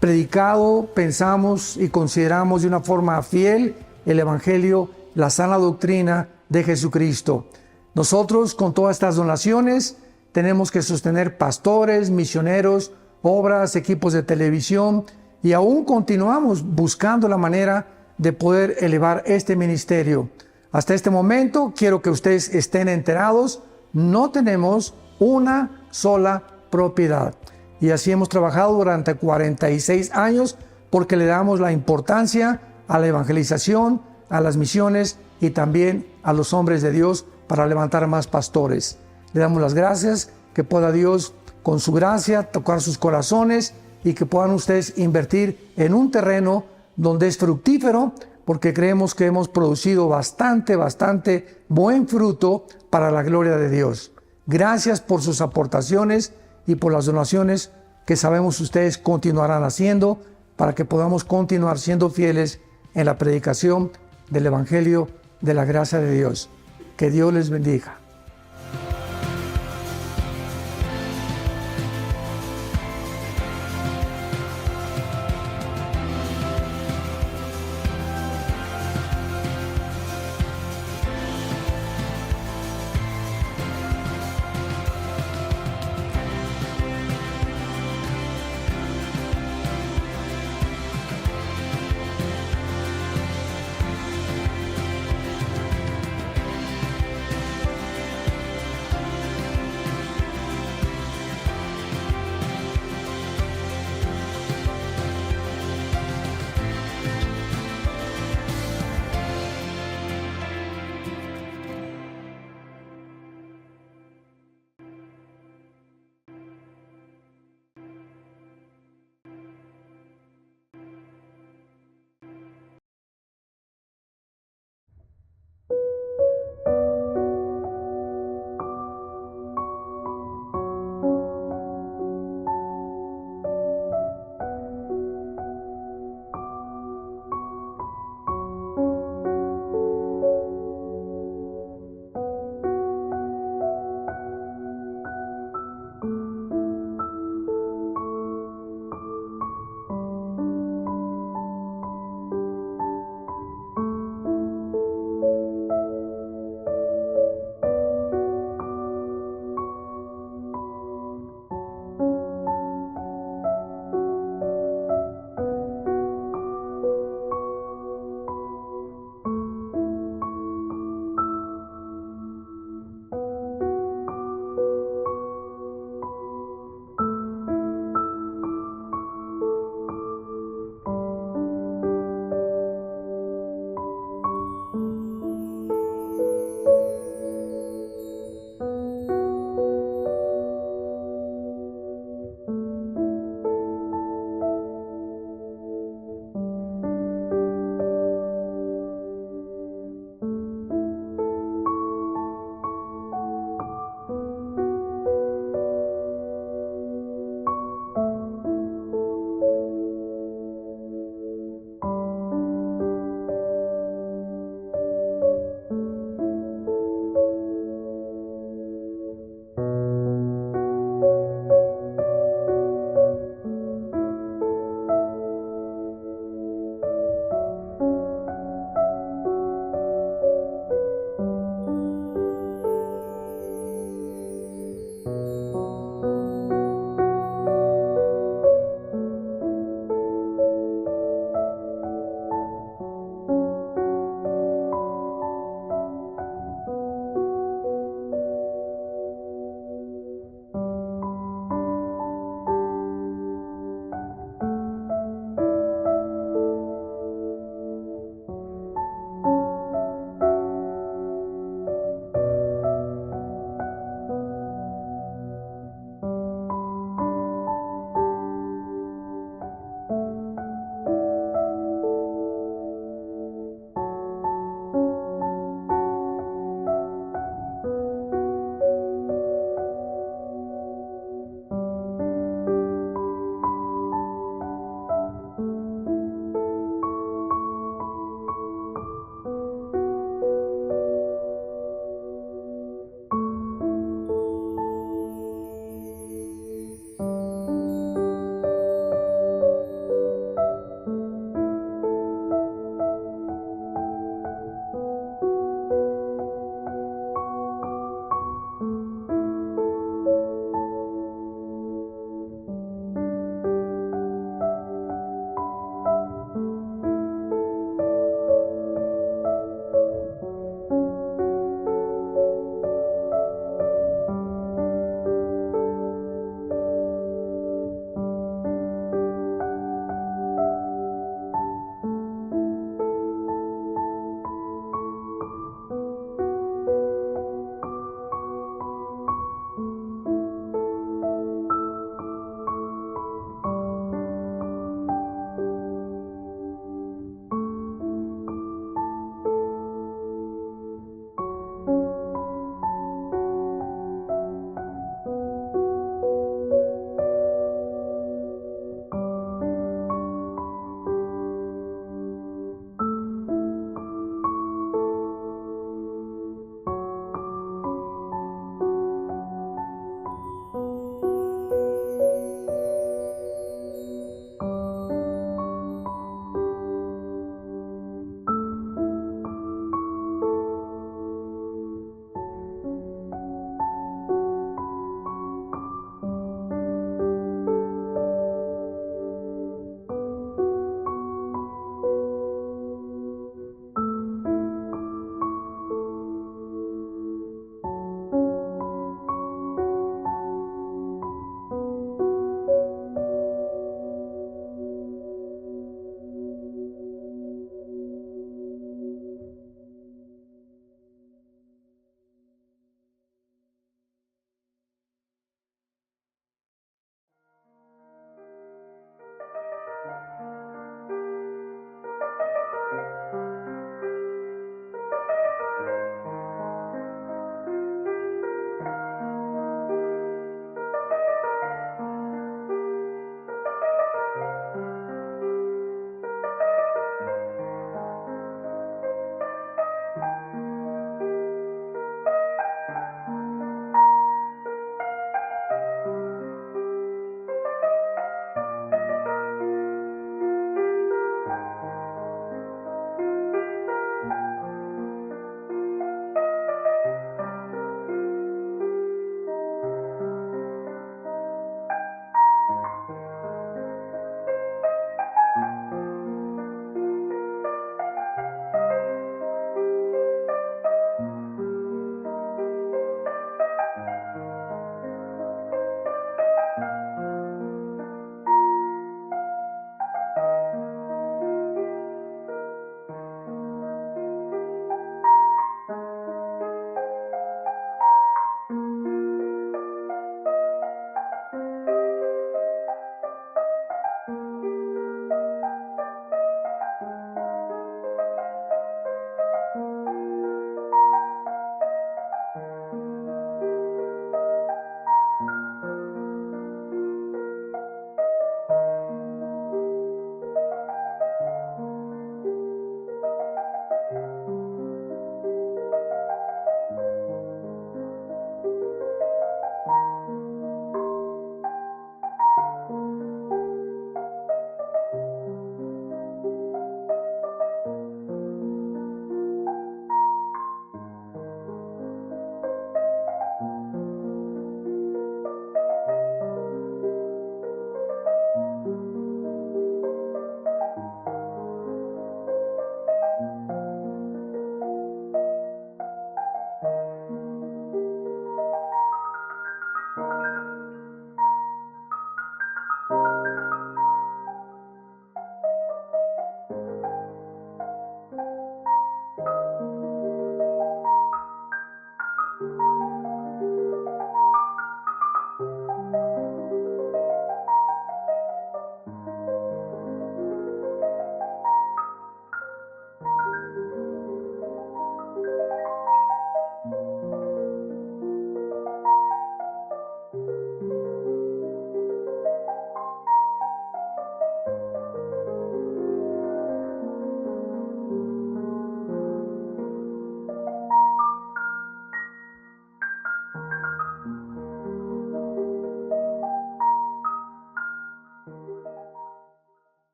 predicado, pensamos y consideramos de una forma fiel el Evangelio, la sana doctrina de Jesucristo. Nosotros con todas estas donaciones tenemos que sostener pastores, misioneros, obras, equipos de televisión y aún continuamos buscando la manera de poder elevar este ministerio. Hasta este momento, quiero que ustedes estén enterados, no tenemos una sola propiedad. Y así hemos trabajado durante 46 años porque le damos la importancia a la evangelización, a las misiones y también a los hombres de Dios para levantar más pastores. Le damos las gracias, que pueda Dios con su gracia tocar sus corazones y que puedan ustedes invertir en un terreno donde es fructífero, porque creemos que hemos producido bastante buen fruto para la gloria de Dios. Gracias por sus aportaciones y por las donaciones que sabemos ustedes continuarán haciendo para que podamos continuar siendo fieles en la predicación del Evangelio de la gracia de Dios. Que Dios les bendiga.